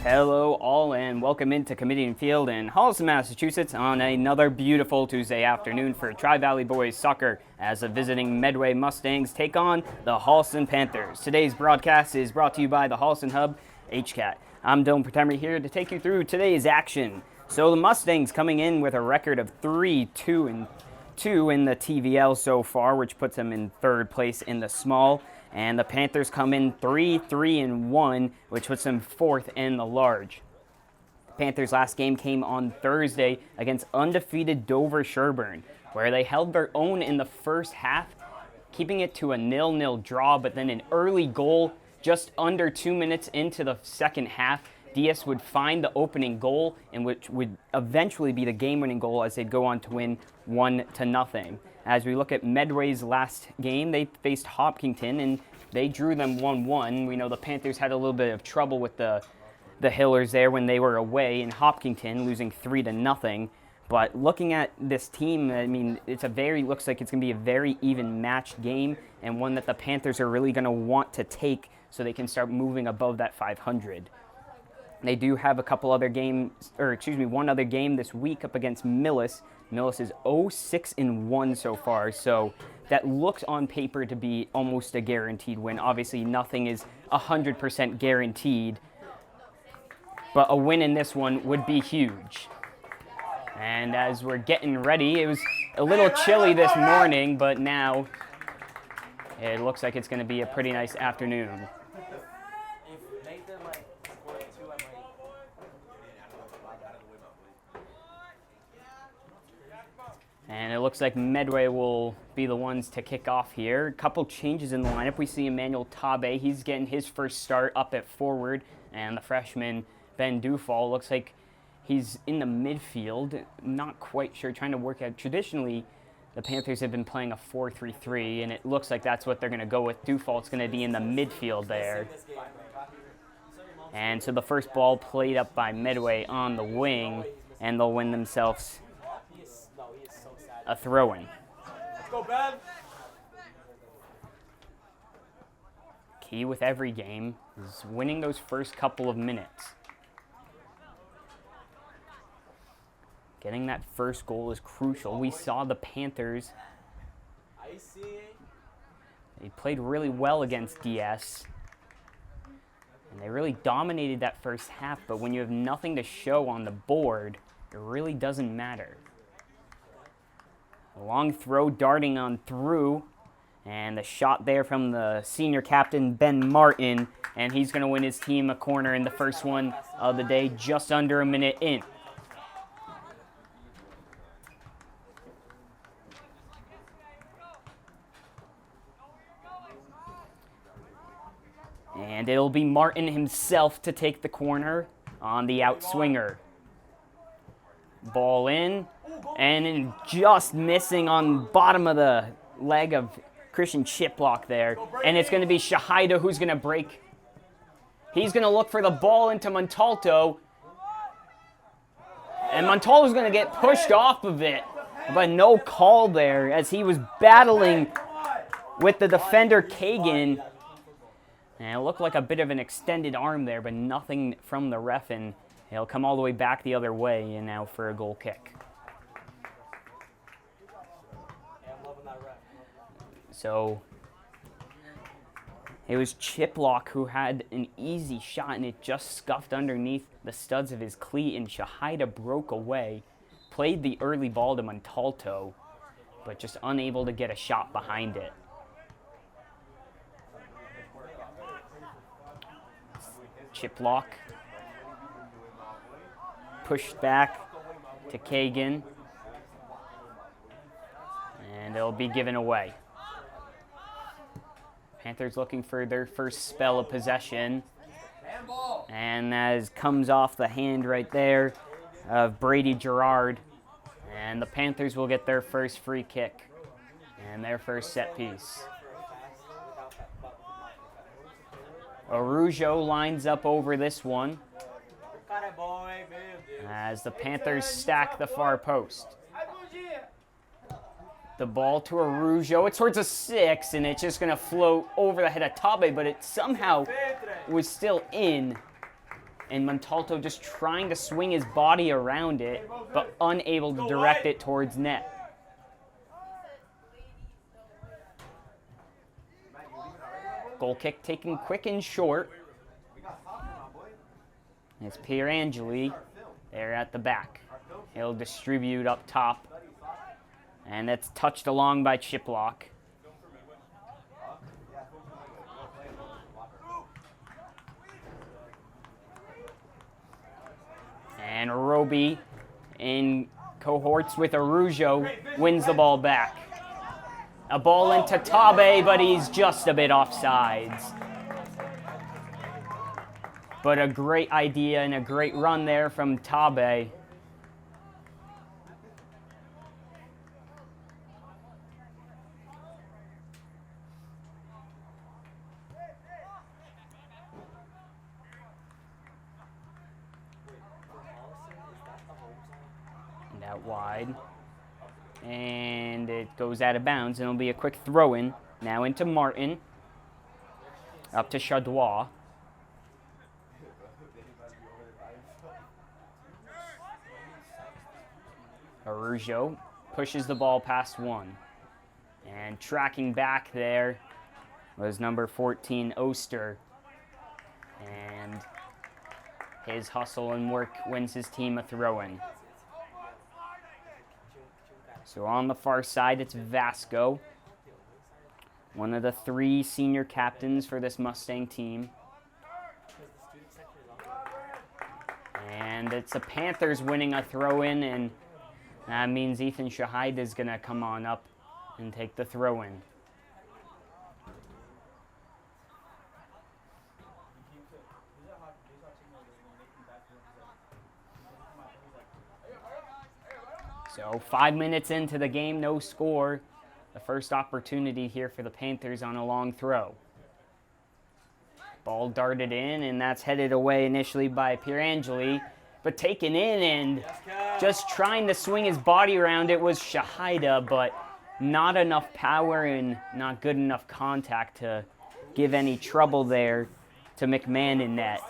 Hello all and welcome into Comedian Field in Holliston, Massachusetts on another beautiful Tuesday afternoon for Tri-Valley Boys Soccer as the visiting Medway Mustangs take on the Holliston Panthers. Today's broadcast is brought to you by the Holliston Hub HCAT. I'm Dylan Pretemery here to take you through today's action. So the Mustangs coming in with a record of 3-2 in the TVL so far, which puts them in third place in the small. And the Panthers come in 3-1, which puts them fourth in the large. The Panthers' last game came on Thursday against undefeated Dover Sherburne, where they held their own in the first half, keeping it to a 0-0 draw, but then an early goal just under 2 minutes into the second half. Diaz would find the opening goal, and which would eventually be the game-winning goal as they'd go on to win 1-0. As we look at Medway's last game, they faced Hopkinton, and they drew them 1-1. We know the Panthers had a little bit of trouble with the Hillers there when they were away in Hopkinton, losing 3-0. But looking at this team, I mean, looks like it's going to be a very even matched game, and one that the Panthers are really going to want to take so they can start moving above that 500. They do have one other game this week up against Millis. Millis is 0-6-1 so far, so that looks on paper to be almost a guaranteed win. Obviously, nothing is 100% guaranteed, but a win in this one would be huge. And as we're getting ready, it was a little chilly this morning, but now it looks like it's going to be a pretty nice afternoon. And it looks like Medway will be the ones to kick off here. A couple changes in the lineup. We see Emmanuel Tabe. He's getting his first start up at forward. And the freshman, Ben Dufall, looks like he's in the midfield. Not quite sure, trying to work out. Traditionally, the Panthers have been playing a 4-3-3, and it looks like that's what they're going to go with. Dufall's going to be in the midfield there. And so the first ball played up by Medway on the wing, and they'll win themselves a throw-in. Let's go, Ben. Key with every game is winning those first couple of minutes. Getting that first goal is crucial. We saw the Panthers. They played really well against DS. And they really dominated that first half, but when you have nothing to show on the board, it really doesn't matter. A long throw darting on through, and the shot there from the senior captain, Ben Martin, and he's going to win his team a corner in the first one of the day, just under a minute in. And it'll be Martin himself to take the corner on the outswinger. Ball in, and just missing on bottom of the leg of Christian Chiplock there. And it's going to be Shahida who's going to break. He's going to look for the ball into Montalto. And Montalto's going to get pushed off of it, but no call there as he was battling with the defender Kagan. And it looked like a bit of an extended arm there, but nothing from the ref, and he'll come all the way back the other way, and now for a goal kick. So it was Chiplock who had an easy shot, and it just scuffed underneath the studs of his cleat, and Shahida broke away, played the early ball to Montalto, but just unable to get a shot behind it. Chiplock pushed back to Kagan, and it'll be given away. Panthers looking for their first spell of possession, and as comes off the hand right there of Brady Gerard, and the Panthers will get their first free kick and their first set piece. Arujo lines up over this one as the Panthers stack the far post. The ball to Arujo. It's towards a 6, and it's just going to float over the head of Tabe, but it somehow was still in. and Montalto just trying to swing his body around it, but unable to direct it towards net. Goal kick taken quick and short. It's Pierangeli there at the back. He'll distribute up top. And it's touched along by Chiplock. And Roby, in cohorts with Arujo, wins the ball back. A ball into Tabe, but he's just a bit offsides. But a great idea and a great run there from Tabe. And out wide. And it goes out of bounds, and it'll be a quick throw-in. Now into Martin. Up to Chadois. Arujo pushes the ball past one. And tracking back there was number 14, Oster. And his hustle and work wins his team a throw-in. So on the far side, it's Vasco, one of the 3 senior captains for this Mustang team. And it's the Panthers winning a throw-in, and that means Ethan Shahid is going to come on up and take the throw-in. So 5 minutes into the game, no score. The first opportunity here for the Panthers on a long throw. Ball darted in, and that's headed away initially by Pierangeli, but taken in and just trying to swing his body around it was Shahida, but not enough power and not good enough contact to give any trouble there to McMahon in net.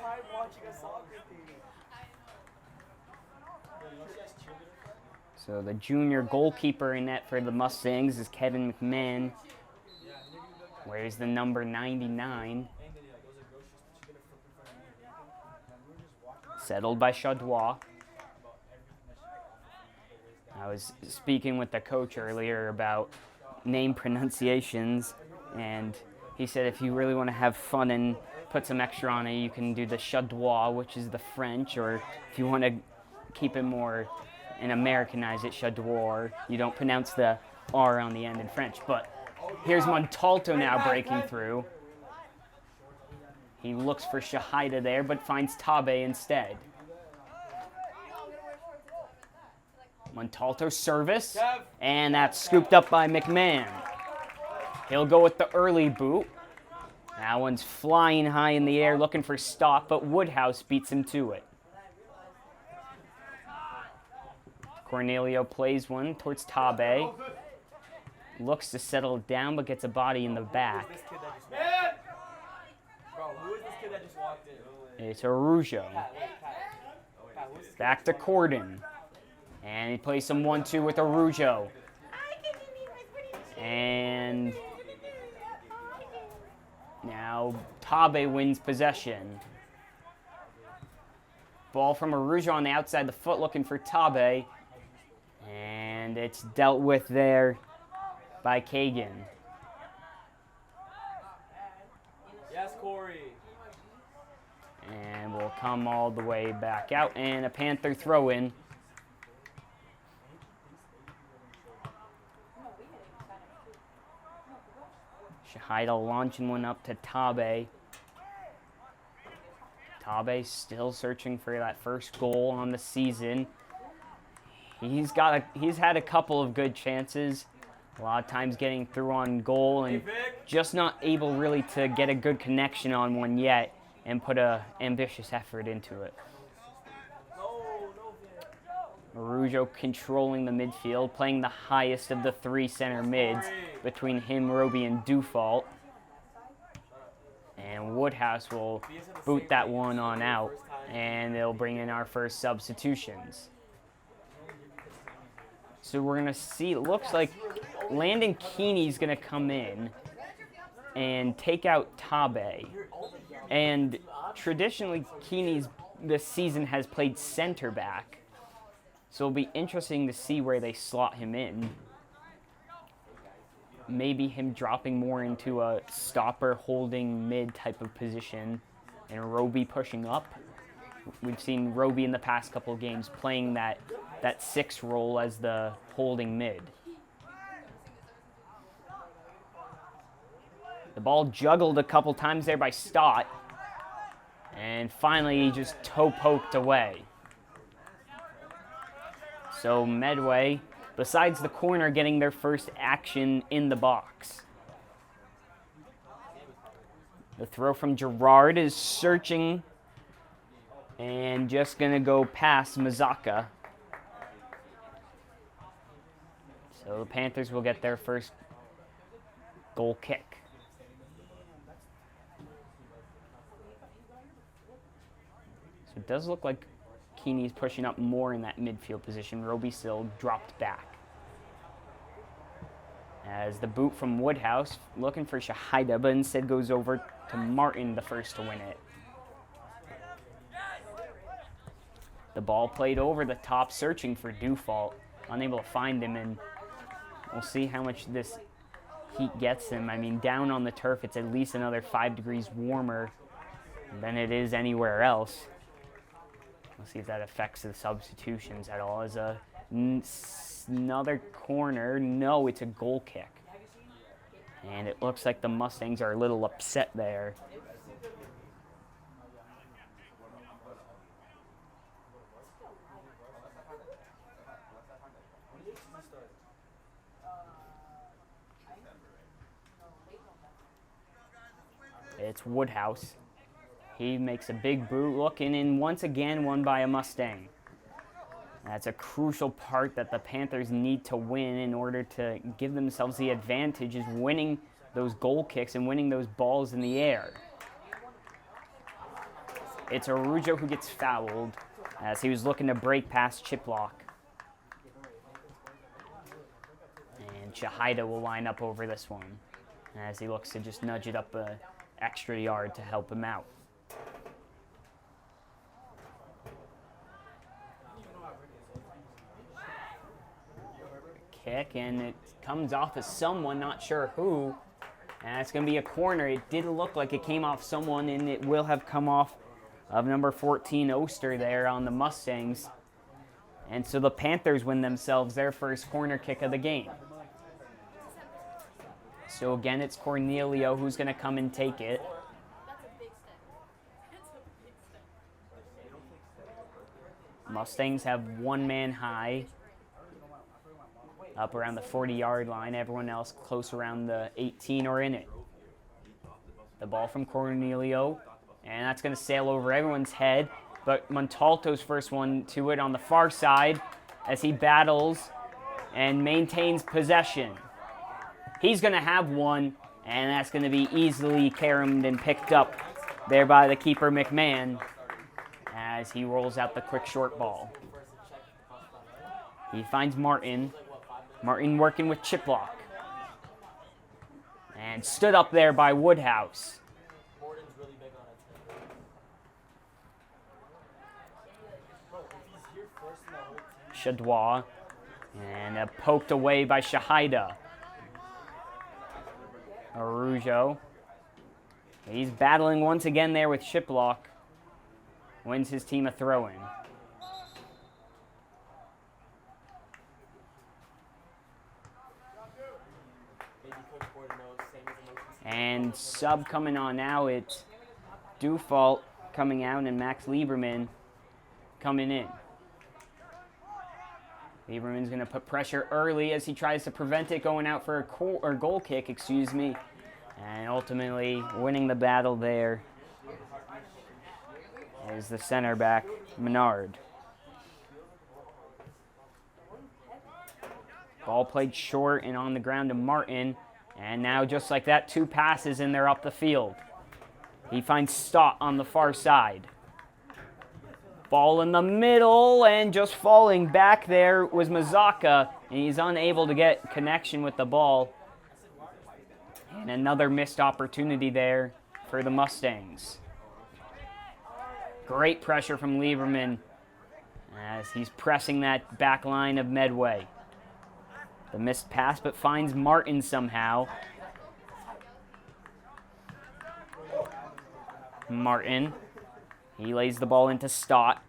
So the junior goalkeeper in net for the Mustangs is Kevin McMahon. Wears the number 99. Settled by Chadois. I was speaking with the coach earlier about name pronunciations, and he said if you really want to have fun and put some extra on it, you can do the Chadois, which is the French, or if you want to keep it more and Americanize it, Chadois. You don't pronounce the R on the end in French. But here's Montalto now breaking through. He looks for Shahida there, but finds Tabe instead. Montalto service, and that's scooped up by McMahon. He'll go with the early boot. That one's flying high in the air, looking for stop, but Woodhouse beats him to it. Cornelio plays one towards Tabe. Looks to settle it down, but gets a body in the back. It's Arujo. Back to Corden. And he plays some 1-2 with Arujo. And now Tabe wins possession. Ball from Arujo on the outside the foot, looking for Tabe. And it's dealt with there by Kagan. Yes, Corey. And we'll come all the way back out. And a Panther throw-in. Shahida launching one up to Tabe. Tabe still searching for that first goal on the season. He's had a couple of good chances. A lot of times getting through on goal and just not able really to get a good connection on one yet and put a ambitious effort into it. Arujo controlling the midfield, playing the highest of the 3 center mids between him, Roby, and Dufault. And Woodhouse will boot that one on out, and they'll bring in our first substitutions. So we're going to see, it looks like Landon Keeney's going to come in and take out Tabe. And traditionally, Keeney's this season has played center back. So it'll be interesting to see where they slot him in. Maybe him dropping more into a stopper holding mid type of position and Roby pushing up. We've seen Roby in the past couple of games playing that 6 role as the holding mid. The ball juggled a couple times there by Stott. And finally, he just toe poked away. So Medway, besides the corner, getting their first action in the box. The throw from Gerard is searching and just going to go past Mazaka. So the Panthers will get their first goal kick. So it does look like Keeney's pushing up more in that midfield position. Roby still dropped back. As the boot from Woodhouse, looking for Shahida, but instead goes over to Martin, the first to win it. The ball played over the top, searching for Dufault. Unable to find him, and we'll see how much this heat gets him. I mean, down on the turf, it's at least another 5 degrees warmer than it is anywhere else. We'll see if that affects the substitutions at all. As another corner, no, it's a goal kick. And it looks like the Mustangs are a little upset there. It's Woodhouse. He makes a big boot, looking in once again, won by a Mustang. That's a crucial part that the Panthers need to win in order to give themselves the advantage, is winning those goal kicks and winning those balls in the air. It's Arujo who gets fouled as he was looking to break past Chiplock. And Shahida will line up over this one as he looks to just nudge it up an extra yard to help him out. Kick, and it comes off of someone, not sure who, and it's going to be a corner. It did look like it came off someone, and it will have come off of number 14 Oster there on the Mustangs. And so the Panthers win themselves their first corner kick of the game. So again, it's Cornelio who's going to come and take it. Mustangs have one man high up around the 40-yard line. Everyone else close around the 18 or in it. The ball from Cornelio, and that's going to sail over everyone's head. But Montalto's first one to it on the far side as he battles and maintains possession. He's going to have one, and that's going to be easily caromed and picked up there by the keeper, McMahon, as he rolls out the quick short ball. He finds Martin. Martin working with Chiplock. And stood up there by Woodhouse. Chadois. And poked away by Shahida. Arujo. He's battling once again there with Chiplock. Wins his team a throw-in. And sub coming on now, it's Dufault coming out and Max Lieberman coming in. Lieberman's going to put pressure early as he tries to prevent it going out for a goal kick, and ultimately winning the battle there is the center back, Menard. Ball played short and on the ground to Martin. And now, just like that, 2 passes and they're up the field. He finds Stott on the far side. Ball in the middle, and just falling back there was Mazaka, and he's unable to get connection with the ball. And another missed opportunity there for the Mustangs. Great pressure from Lieberman as he's pressing that back line of Medway. The missed pass, but finds Martin somehow. Martin, he lays the ball into Stott.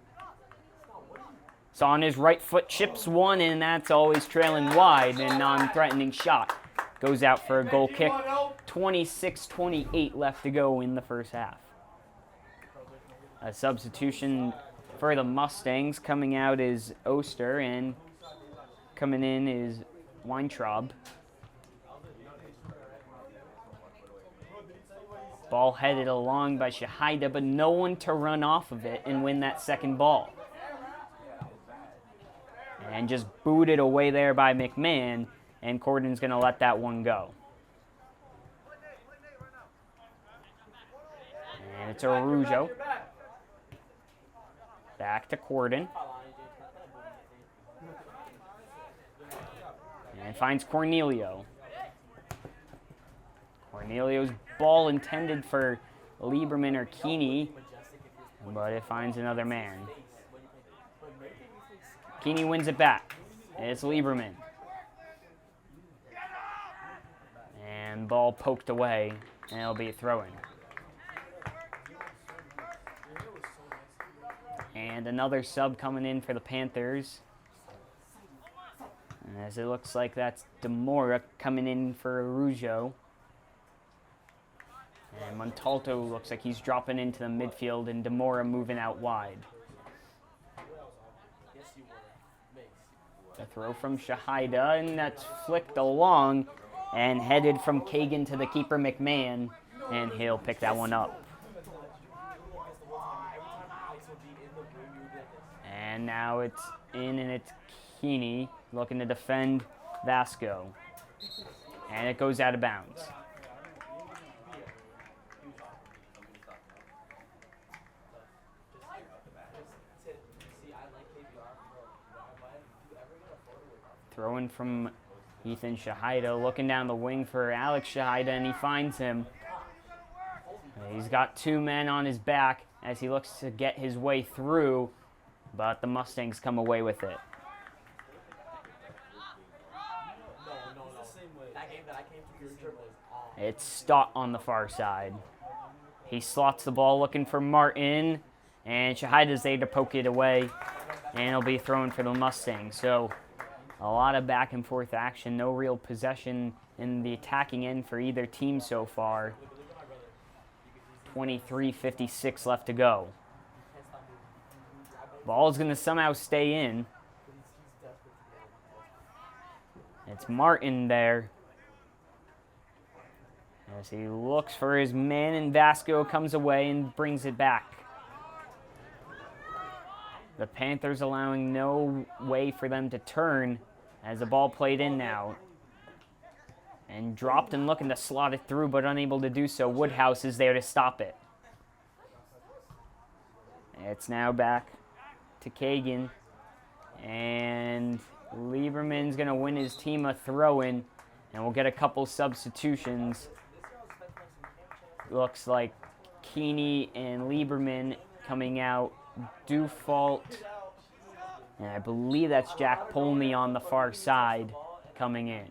So on his right foot, chips one, and that's always trailing wide, and non-threatening shot. Goes out for a goal kick. 26-28 left to go in the first half. A substitution for the Mustangs. Coming out is Oster, and coming in is Weintraub. Ball headed along by Shahida, but no one to run off of it and win that second ball. And just booted away there by McMahon, and Corden's going to let that one go. And it's Arujo. Back to Corden. And finds Cornelio. Cornelio's ball intended for Lieberman or Keeney, but it finds another man. Keeney wins it back. It's Lieberman. And ball poked away, and it'll be a throw-in. And another sub coming in for the Panthers. As it looks like that's Demora coming in for Arujo. And Montalto looks like he's dropping into the midfield, and Demora moving out wide. A throw from Shahida, and that's flicked along and headed from Kagan to the keeper McMahon, and he'll pick that one up. And now it's in, and it's Keeney looking to defend Vasco. And it goes out of bounds. Throwing from Ethan Shahida, looking down the wing for Alex Shahida, and he finds him. He's got two men on his back as he looks to get his way through, but the Mustangs come away with it. It's Stott on the far side. He slots the ball looking for Martin, and Shahida's there to poke it away, and it'll be thrown for the Mustangs. So a lot of back and forth action, no real possession in the attacking end for either team so far. 23:56 left to go. Ball's going to somehow stay in. It's Martin there. As he looks for his man, and Vasco comes away and brings it back. The Panthers allowing no way for them to turn as the ball played in now. And dropped and looking to slot it through, but unable to do so. Woodhouse is there to stop it. It's now back to Kagan. And Lieberman's going to win his team a throw-in. And we'll get a couple substitutions. Looks like Keeney and Lieberman coming out. Dufault. And I believe that's Jack Polney on the far side coming in.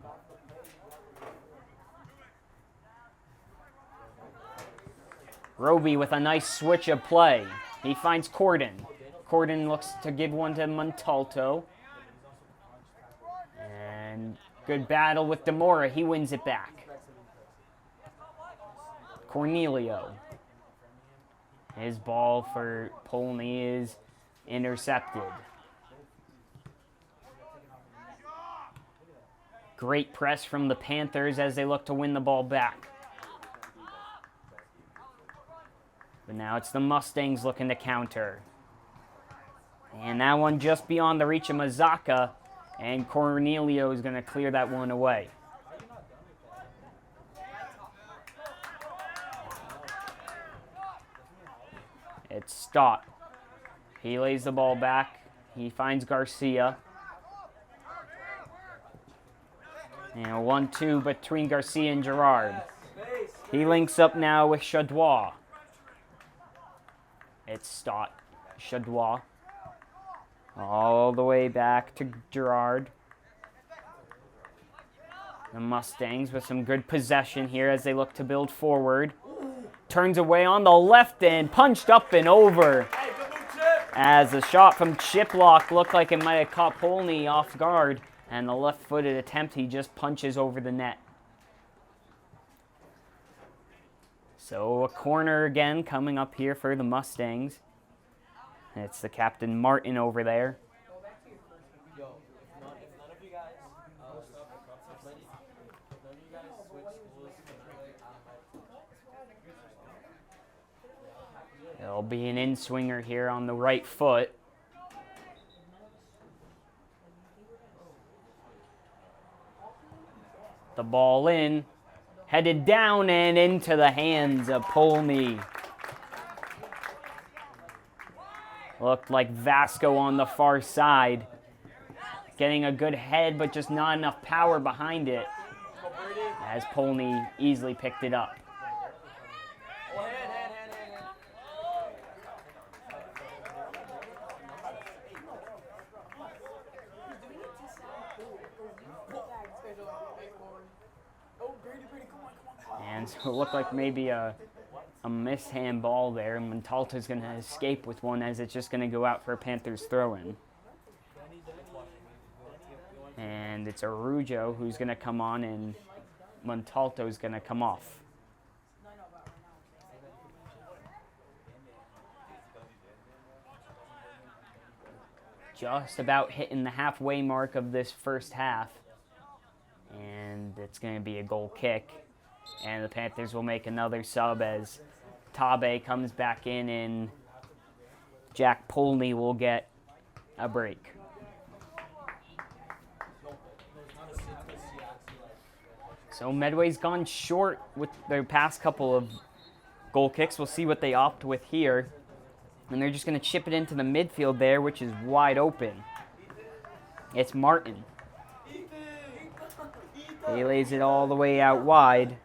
Roby with a nice switch of play. He finds Corden. Corden looks to give one to Montalto. And good battle with Demora. He wins it back. Cornelio. His ball for Polney is intercepted. Great press from the Panthers as they look to win the ball back. But now it's the Mustangs looking to counter. And that one just beyond the reach of Mazaka, and Cornelio is going to clear that one away. Stott. He lays the ball back. He finds Garcia. And a 1-2 between Garcia and Gerard. He links up now with Chadois. It's Stott. Chadois. All the way back to Gerard. The Mustangs with some good possession here as they look to build forward. Turns away on the left and punched up and over. As the shot from Chiplock looked like it might have caught Polney off guard. And the left-footed attempt, he just punches over the net. So a corner again coming up here for the Mustangs. It's the captain Martin over there. There'll be an in-swinger here on the right foot. The ball in, headed down and into the hands of Polney. Looked like Vasco on the far side. Getting a good head, but just not enough power behind it. As Polney easily picked it up. And so it looked like maybe a mishand ball there. And Montalto's going to escape with one as it's just going to go out for a Panthers throw-in. And it's Arujo who's going to come on and Montalto's going to come off. Just about hitting the halfway mark of this first half. And it's going to be a goal kick. And the Panthers will make another sub as Tabe comes back in and Jack Polney will get a break. So Medway's gone short with their past couple of goal kicks. We'll see what they opt with here. And they're just going to chip it into the midfield there, which is wide open. It's Martin. He lays it all the way out wide.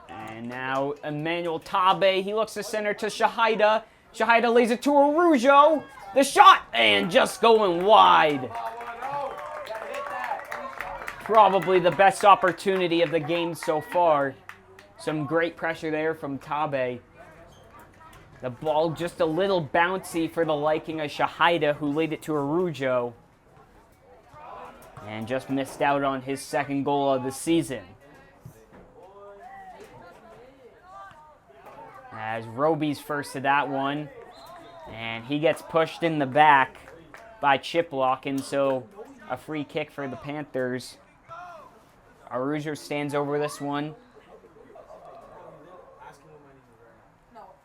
And now Emmanuel Tabe, he looks to center to Shahida. Shahida lays it to Arujo. The shot, and just going wide. Probably the best opportunity of the game so far. Some great pressure there from Tabe. The ball just a little bouncy for the liking of Shahida, who laid it to Arujo. And just missed out on his second goal of the season. As Roby's first to that one. And he gets pushed in the back by Chiplock, and so a free kick for the Panthers. Arujo stands over this one.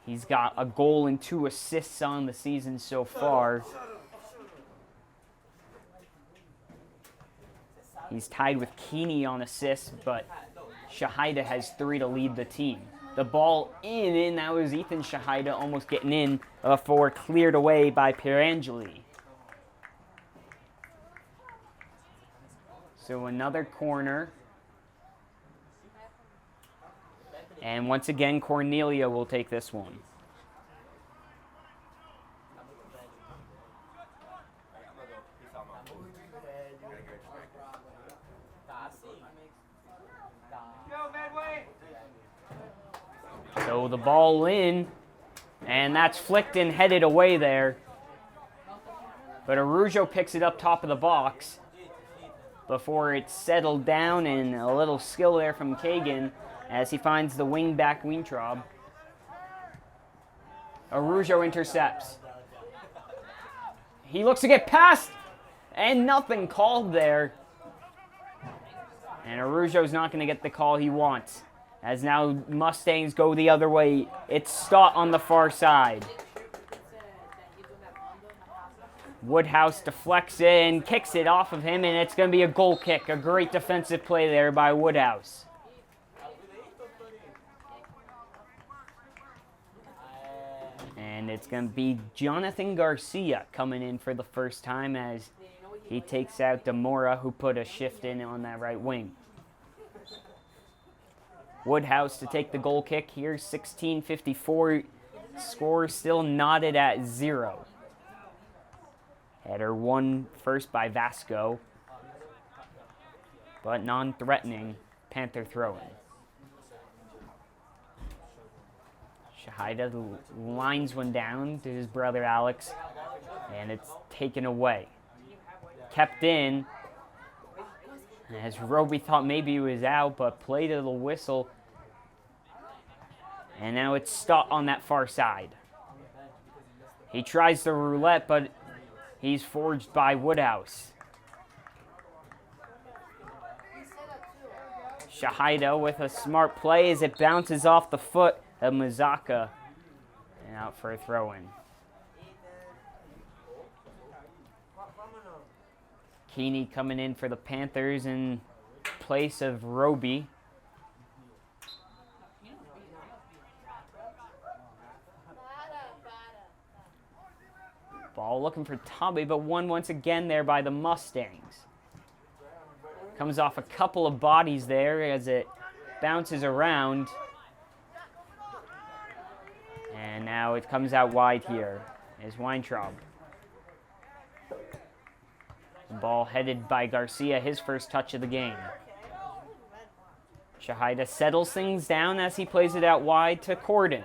He's got a goal and 2 assists on the season so far. He's tied with Keeney on assists, but Shahida has 3 to lead the team. The ball in, and that was Ethan Shahida almost getting in before cleared away by Pierangeli. So another corner. And once again, Cornelia will take this one. So the ball in, and that's flicked and headed away there. But Arujo picks it up top of the box before it's settled down, and a little skill there from Kagan as he finds the wing back Weintraub. Arujo intercepts. He looks to get past, and nothing called there. And Arujo's not going to get the call he wants. As now Mustangs go the other way. It's Stott on the far side. Woodhouse deflects it and kicks it off of him, and it's going to be a goal kick. A great defensive play there by Woodhouse. And it's going to be Jonathan Garcia coming in for the first time as he takes out Demora, who put a shift in on that right wing. Woodhouse to take the goal kick here, 16:54. Score still knotted at 0. Header won first by Vasco, but non-threatening Panther throw-in. Shahida lines one down to his brother Alex, and it's taken away. Kept in, as Roby thought maybe he was out, but played to the whistle. And now it's stopped on that far side. He tries the roulette, but he's forged by Woodhouse. Shahida with a smart play as it bounces off the foot of Mizaka and out for a throw-in. Keeney coming in for the Panthers in place of Roby. Ball looking for Tabe, but won once again there by the Mustangs. Comes off a couple of bodies there as it bounces around. And now it comes out wide here is Weintraub. Ball headed by Garcia, his first touch of the game. Shahida settles things down as he plays it out wide to Corden.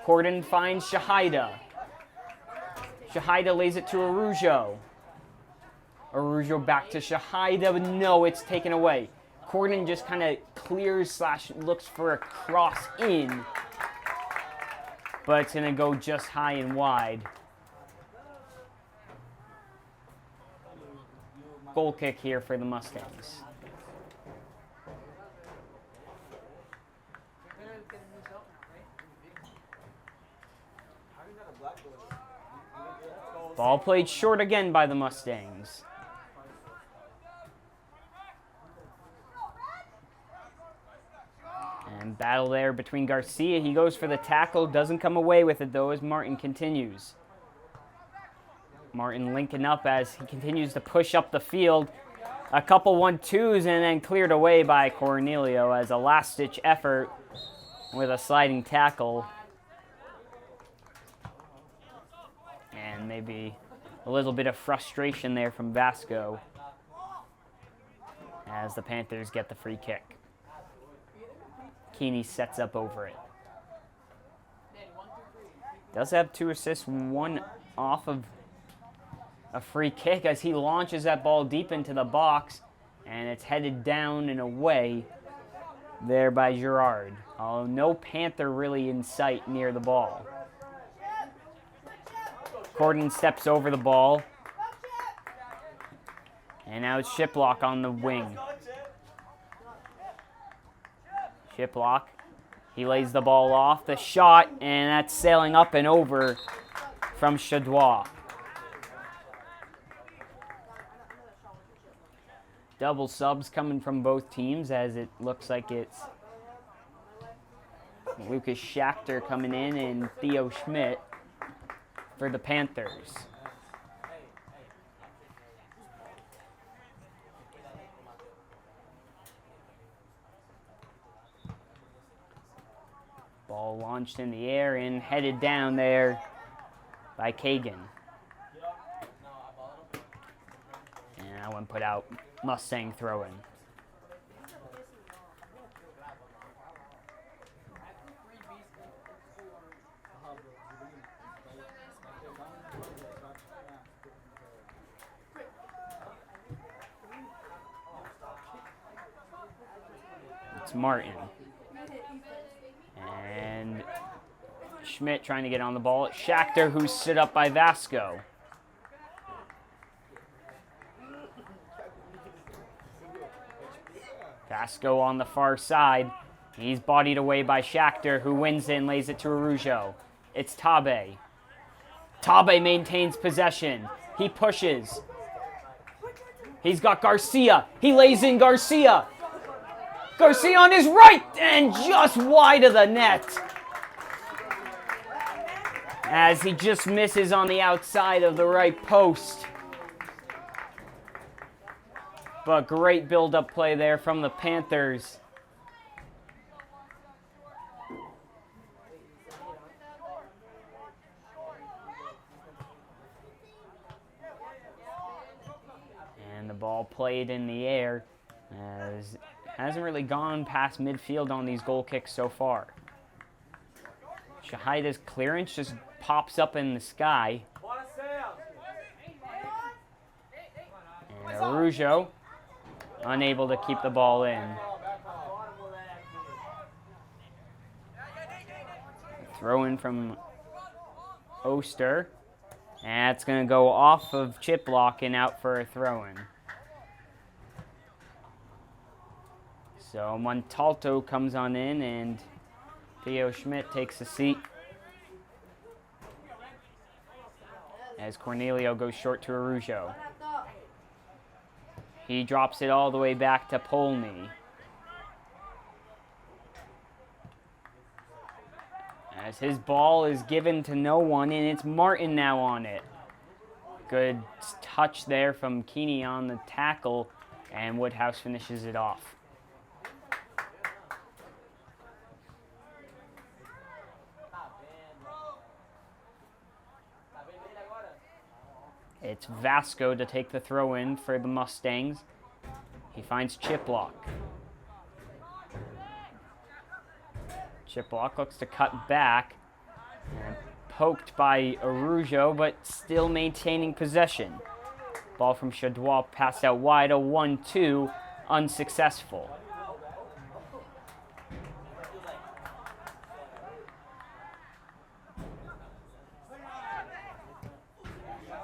Corden finds Shahida. Shahida lays it to Arujo. Arujo back to Shahida, but no, it's taken away. Corden just kind of clears / looks for a cross in, but it's going to go just high and wide. Goal kick here for the Mustangs. Ball played short again by the Mustangs. And battle there between Garcia. He goes for the tackle, doesn't come away with it though as Martin continues. Martin linking up as he continues to push up the field. A couple 1-2s and then cleared away by Cornelio as a last-ditch effort with a sliding tackle. And maybe a little bit of frustration there from Vasco as the Panthers get the free kick. Keeney sets up over it. Does have 2 assists, 1 off of a free kick as he launches that ball deep into the box, and it's headed down and away there by Girard. No Panther really in sight near the ball. Corden steps over the ball. And now it's Shiplock on the wing. Shiplock, he lays the ball off, the shot, and that's sailing up and over from Chadois. Double subs coming from both teams as it looks like it's Lucas Schachter coming in and Theo Schmidt for the Panthers. Ball launched in the air and headed down there by Kagan. And that one put out. Mustang throw-in. It's Martin. And Schmidt trying to get on the ball. It's Schachter, who's stood up by Vasco. Vasco on the far side. He's bodied away by Schachter, who wins it and lays it to Arujo. It's Tabe. Tabe maintains possession. He pushes. He's got Garcia. He lays in Garcia. Garcia on his right and just wide of the net. as he just misses on the outside of the right post. But great build-up play there from the Panthers. And the ball played in the air, as hasn't really gone past midfield on these goal kicks so far. Shahida's clearance just pops up in the sky. And Arujo unable to keep the ball in. Throw in from Oster. And it's going to go off of chip block and out for a throw-in. So Montalto comes on in and Theo Schmidt takes a seat. As Cornelio goes short to Arujo. He drops it all the way back to Polny. As his ball is given to no one, and it's Martin now on it. Good touch there from Keeney on the tackle, and Woodhouse finishes it off. It's Vasco to take the throw in for the Mustangs. He finds Chiplock. Chiplock looks to cut back. And poked by Arujo, but still maintaining possession. Ball from Chadois passed out wide, a 1-2, unsuccessful.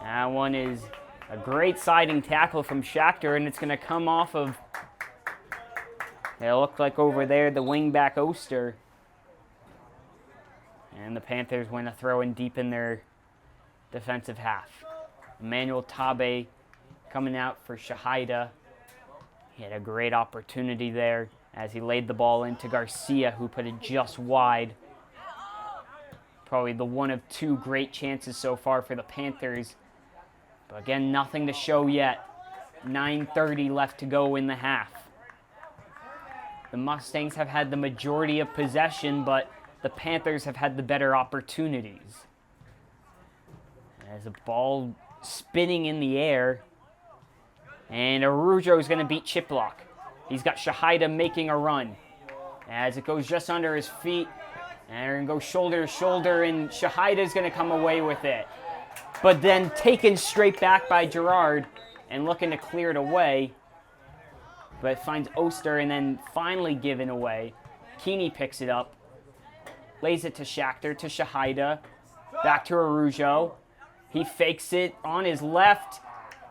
That one is a great sliding tackle from Schachter, and it's going to come off of, it looked like over there, the wingback Oster. And the Panthers win a throw in deep in their defensive half. Emmanuel Tabe coming out for Shahida. He had a great opportunity there as he laid the ball into Garcia, who put it just wide. Probably the one of two great chances so far for the Panthers. But again, nothing to show yet. 9:30 left to go in the half. The Mustangs have had the majority of possession, but the Panthers have had the better opportunities. As a ball spinning in the air. And Arujo is going to beat Chiplock. He's got Shahida making a run. As it goes just under his feet. And they're going to go shoulder to shoulder, and Shahida is going to come away with it. But then taken straight back by Gerard and looking to clear it away. But it finds Oster and then finally given away. Keeney picks it up. Lays it to Schachter, to Shahida. Back to Arujo. He fakes it on his left.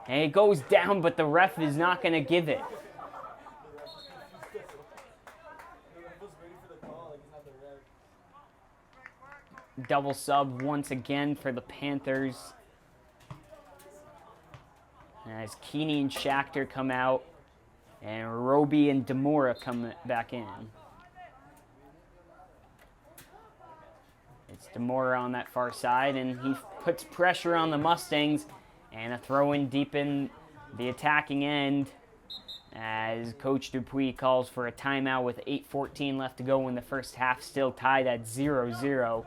And it goes down, but the ref is not going to give it. Double sub once again for the Panthers. As Keeney and Schachter come out. And Roby and Demora come back in. It's Demora on that far side, and he puts pressure on the Mustangs, and a throw in deep in the attacking end as Coach Dupuis calls for a timeout with 8:14 left to go in the first half, still tied at 0-0.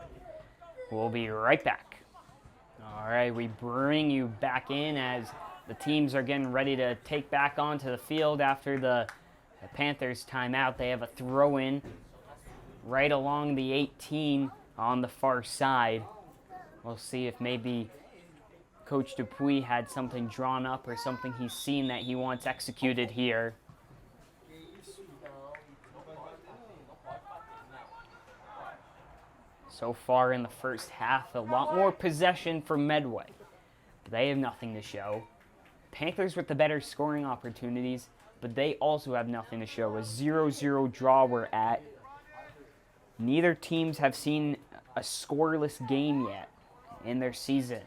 We'll be right back. All right, we bring you back in as the teams are getting ready to take back onto the field after the Panthers timeout. They have a throw in right along the 18 on the far side. We'll see if maybe Coach Dupuis had something drawn up or something he's seen that he wants executed here. So far in the first half, a lot more possession for Medway, but they have nothing to show. Panthers with the better scoring opportunities, but they also have nothing to show. A 0-0 draw we're at. Neither teams have seen a scoreless game yet in their season.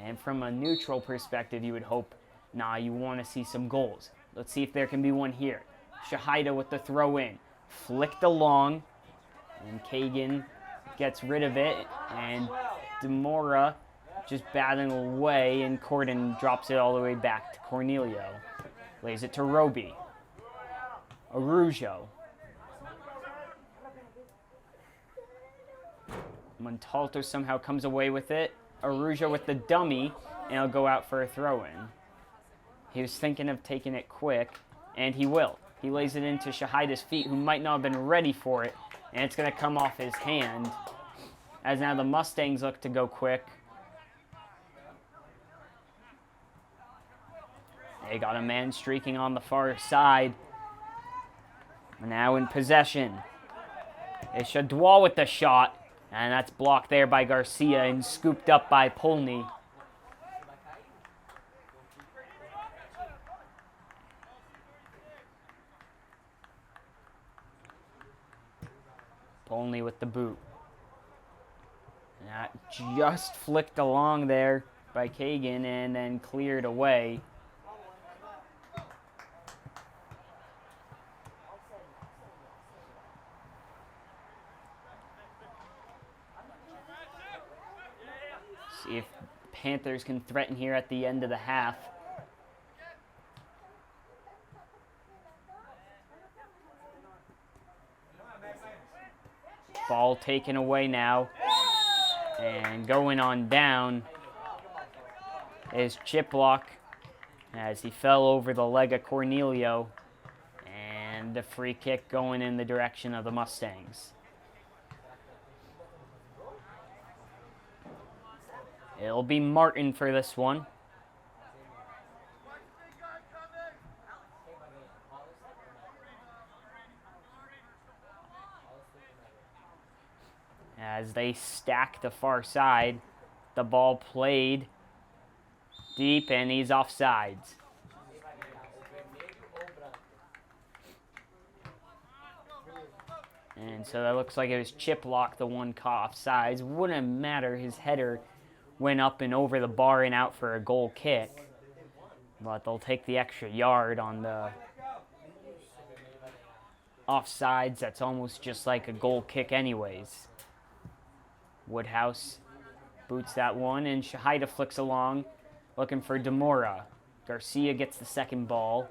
And from a neutral perspective, you would hope, you want to see some goals. Let's see if there can be one here. Shahida with the throw in. Flicked along. And Kagan gets rid of it, and Demora just batting away, and Corden drops it all the way back to Cornelio. Lays it to Roby. Arujo. Montalto somehow comes away with it. Arujo with the dummy, and he'll go out for a throw-in. He was thinking of taking it quick, and he will. He lays it into Shahida's feet, who might not have been ready for it, and it's going to come off his hand. As now the Mustangs look to go quick. They got a man streaking on the far side. Now in possession. It's Shadwell with the shot. And that's blocked there by Garcia and scooped up by Polny. Polny with the boot. And that just flicked along there by Kagan and then cleared away. See if Panthers can threaten here at the end of the half. Ball taken away now. And going on down is Chiplock as he fell over the leg of Cornelio. And the free kick going in the direction of the Mustangs. It'll be Martin for this one. As they stack the far side, the ball played deep and he's offsides. And so that looks like it was Chiplock, the one caught offsides. Wouldn't matter, his header went up and over the bar and out for a goal kick. But they'll take the extra yard on the offsides. That's almost just like a goal kick anyways. Woodhouse boots that one, and Shahida flicks along, looking for Demora. Garcia gets the second ball.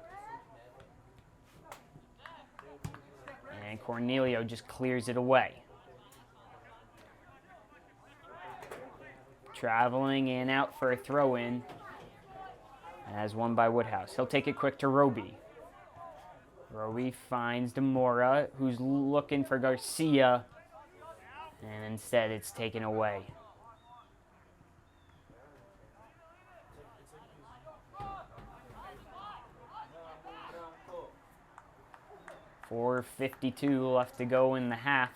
And Cornelio just clears it away. Traveling and out for a throw-in. As won by Woodhouse. He'll take it quick to Roby. Roby finds Demora, who's looking for Garcia. And instead it's taken away. .452 left to go in the half.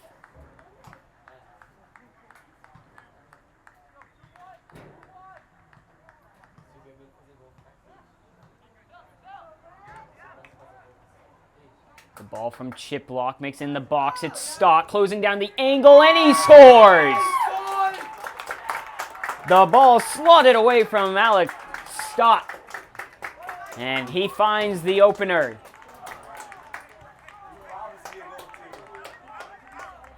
The ball from Chiplock makes it in the box. It's Stott closing down the angle, and he scores! The ball slotted away from Alex Stott. And he finds the opener.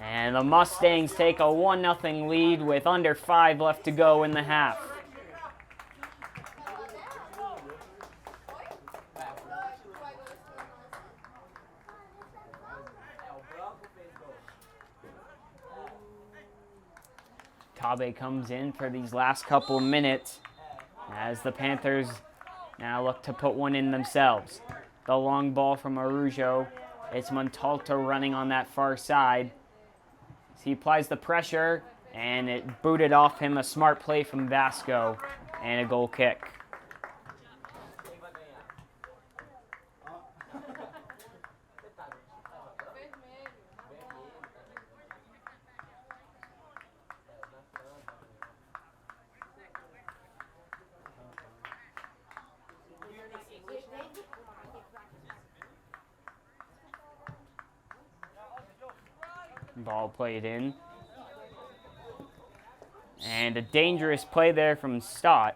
And the Mustangs take a 1-0 lead with under 5 left to go in the half. Tabe comes in for these last couple of minutes as the Panthers now look to put one in themselves. The long ball from Arujo. It's Montalto running on that far side. He applies the pressure, and it booted off him. A smart play from Vasco, and a goal kick. Ball played in. And a dangerous play there from Stott.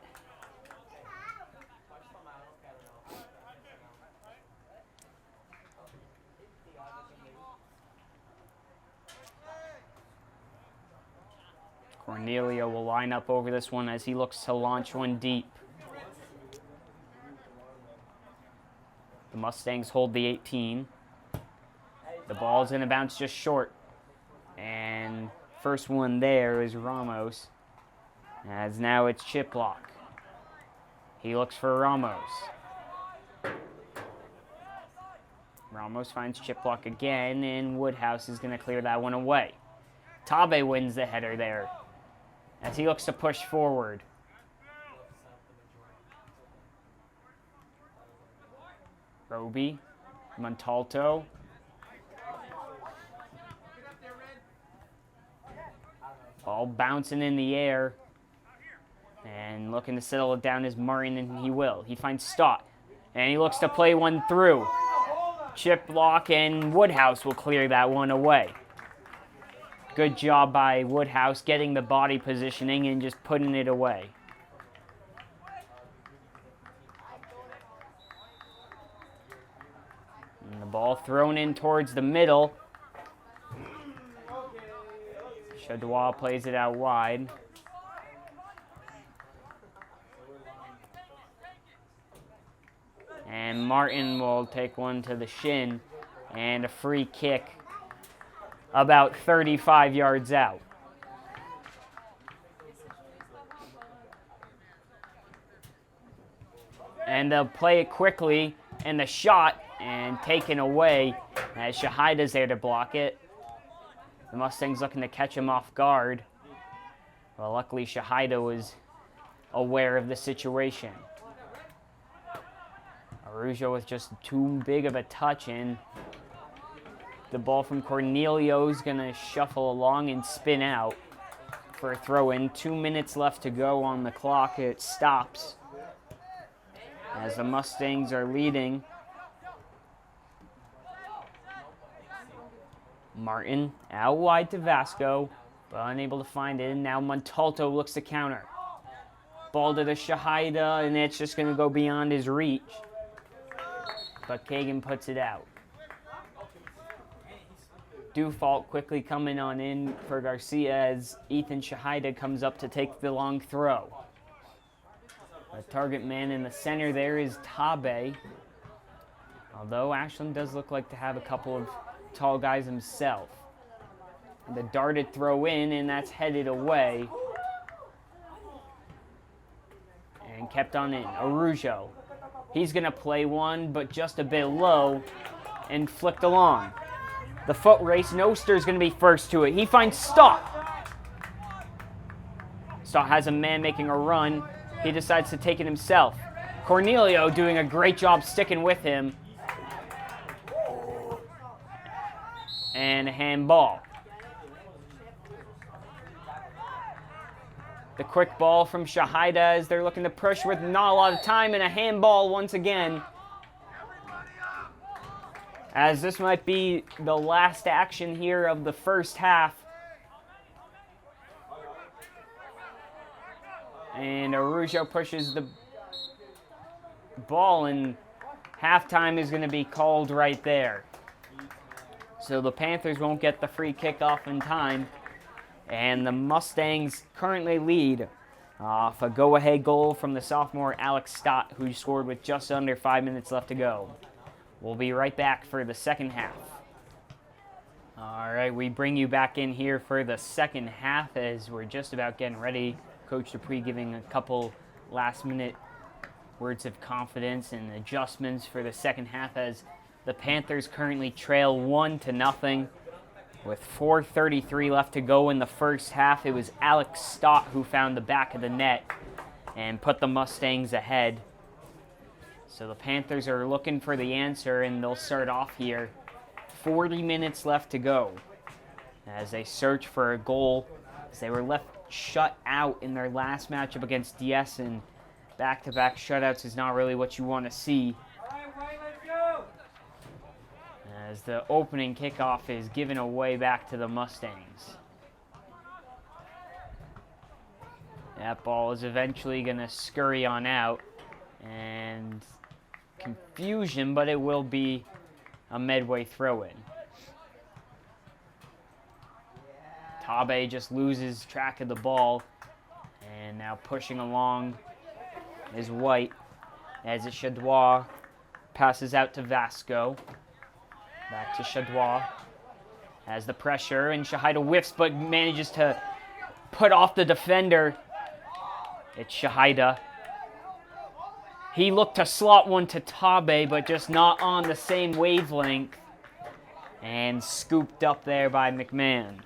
Cornelio will line up over this one as he looks to launch one deep. The Mustangs hold the 18. The ball's going to bounce just short. And first one there is Ramos. As now it's Chiplock. He looks for Ramos. Ramos finds Chiplock again, and Woodhouse is going to clear that one away. Tabe wins the header there as he looks to push forward. Roby, Montalto. Ball bouncing in the air. And looking to settle it down is Martin, and he will. He finds Stott, and he looks to play one through. Chiplock and Woodhouse will clear that one away. Good job by Woodhouse getting the body positioning and just putting it away. And the ball thrown in towards the middle. Chadois plays it out wide. And Martin will take one to the shin, and a free kick about 35 yards out. And they'll play it quickly, and the shot, and taken away as Shahida's there to block it. The Mustangs looking to catch him off guard. Well, luckily Shahida was aware of the situation. Arujo with just too big of a touch, and the ball from Cornelio is going to shuffle along and spin out for a throw-in. 2 minutes left to go on the clock. It stops as the Mustangs are leading. Martin out wide to Vasco, but unable to find it. And now Montalto looks to counter. Ball to the Shahida, and it's just going to go beyond his reach. But Kagan puts it out. Dufault quickly coming on in for Garcia as Ethan Shahida comes up to take the long throw. The target man in the center there is Tabe. Although Ashland does look like to have a couple of tall guys himself. The darted throw in, and that's headed away. And kept on in. Arujo. He's going to play one, but just a bit low, and flicked along. The foot race, Noster's going to be first to it. He finds Stott. Stott has a man making a run. He decides to take it himself. Cornelio doing a great job sticking with him. And a handball. The quick ball from Shahida as they're looking to push with not a lot of time, and a handball once again. As this might be the last action here of the first half. And Arujo pushes the ball, and halftime is going to be called right there. So the Panthers won't get the free kickoff in time. And the Mustangs currently lead off a go-ahead goal from the sophomore Alex Stott, who scored with just under 5 minutes left to go. We'll be right back for the second half. All right, we bring you back in here for the second half as we're just about getting ready. Coach Dupree giving a couple last-minute words of confidence and adjustments for the second half as the Panthers currently trail 1-0. With 4:33 left to go in the first half, it was Alex Stott who found the back of the net and put the Mustangs ahead. So the Panthers are looking for the answer, and they'll start off here. 40 minutes left to go as they search for a goal, as they were left shut out in their last matchup against DS, and back-to-back shutouts is not really what you want to see. As the opening kickoff is given away back to the Mustangs. That ball is eventually going to scurry on out, and confusion, but it will be a Medway throw-in. Tabe just loses track of the ball. And now pushing along is White as it's Chadois. Passes out to Vasco. Back to Chadois. Has the pressure, and Shahida whiffs, but manages to put off the defender. It's Shahida. He looked to slot one to Tabe, but just not on the same wavelength. And scooped up there by McMahon.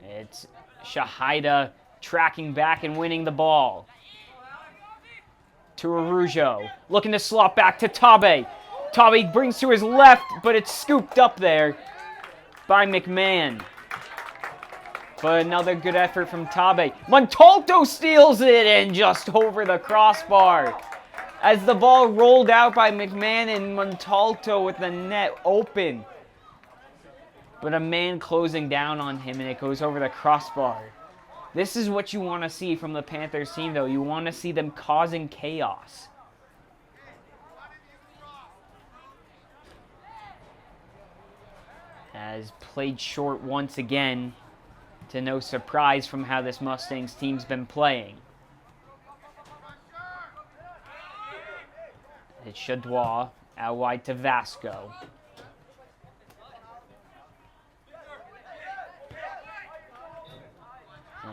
It's Shahida tracking back and winning the ball. To Araujo. Looking to slot back to Tabe. Tabe brings to his left, but it's scooped up there by McMahon. But another good effort from Tabe. Montalto steals it and just over the crossbar. As the ball rolled out by McMahon and Montalto with the net open. But a man closing down on him and it goes over the crossbar. This is what you want to see from the Panthers team, though. You want to see them causing chaos. As played short once again, to no surprise from how this Mustangs team's been playing. It's Chadois out wide to Vasco.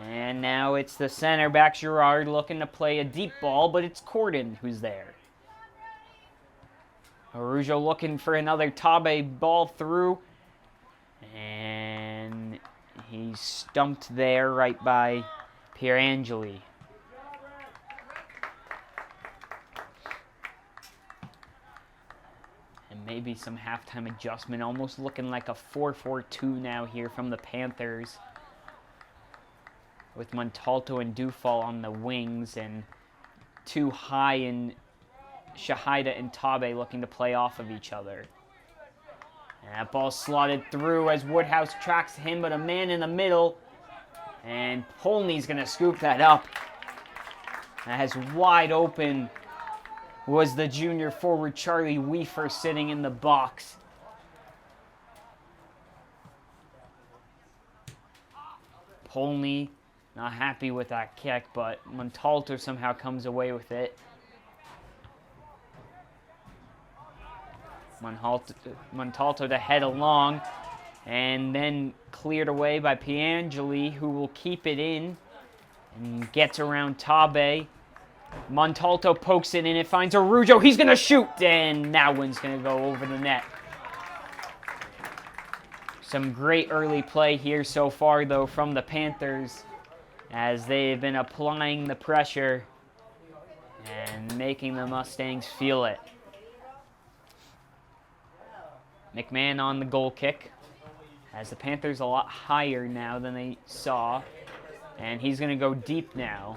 And now it's the center back, Girard, looking to play a deep ball, but it's Corden who's there. Araujo looking for another Tabe ball through. And he's stumped there right by Pierangeli. And maybe some halftime adjustment, almost looking like a 4-4-2 now here from the Panthers. With Montalto and Dufal on the wings and too high in Shahida and Tabe looking to play off of each other. And that ball slotted through as Woodhouse tracks him, but a man in the middle. And Polney's going to scoop that up. As wide open was the junior forward Charlie Weafer sitting in the box. Polney not happy with that kick, but Montalto somehow comes away with it. Montalto to head along, and then cleared away by Piangeli, who will keep it in and gets around Tabe. Montalto pokes it in, it finds Araujo. He's going to shoot, and that one's going to go over the net. Some great early play here so far, though, from the Panthers, as they've been applying the pressure and making the Mustangs feel it. McMahon on the goal kick, as the Panthers a lot higher now than they saw, and he's going to go deep now.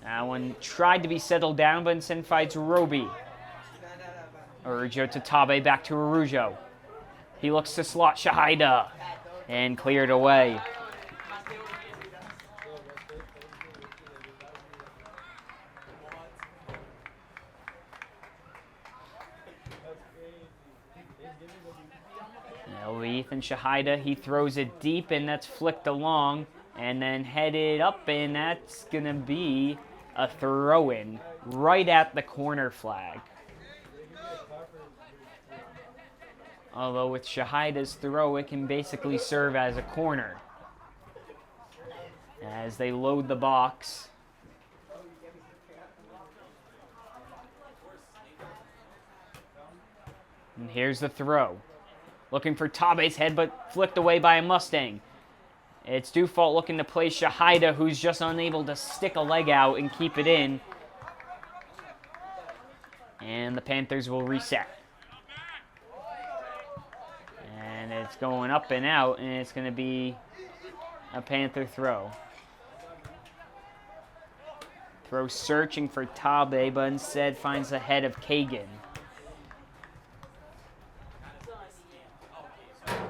That one tried to be settled down, but instead fights Roby. Araujo to Tabe, back to Araujo. He looks to slot Shahida, and cleared away. Ethan Shahida, he throws it deep, and that's flicked along, and then headed up, and that's going to be a throw-in right at the corner flag. Although with Shahida's throw, it can basically serve as a corner. As they load the box. And here's the throw. Looking for Tabe's head, but flicked away by a Mustang. It's Dufal looking to play Shahida, who's just unable to stick a leg out and keep it in. And the Panthers will reset. And it's going up and out, and it's going to be a Panther throw. Throw searching for Tabe, but instead finds the head of Kagan.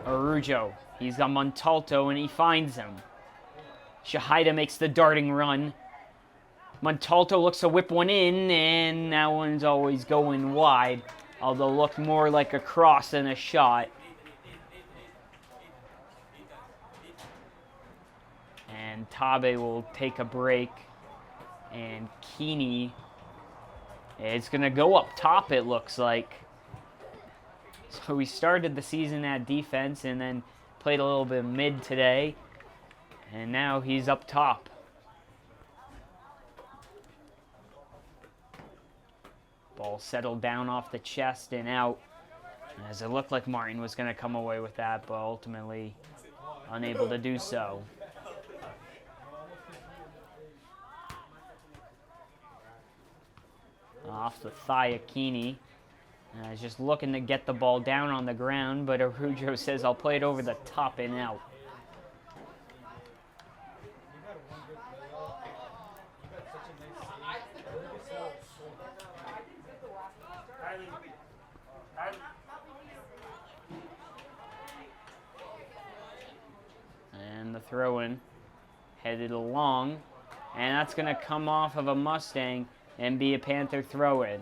Araujo, he's got Montalto, and he finds him. Shahida makes the darting run. Montalto looks to whip one in, and that one's always going wide although looked more like a cross than a shot. And Tabe will take a break, and Keeney is going to go up top, it looks like. So we started the season at defense and then played a little bit of mid today, and now he's up top. Ball settled down off the chest and out, as it looked like Martin was going to come away with that, but ultimately unable to do so. Off the thigh of Keeney. He's just looking to get the ball down on the ground, but Arujo says, I'll play it over the top and out. And the throw-in headed along, and that's going to come off of a Mustang and be a Panther throw-in.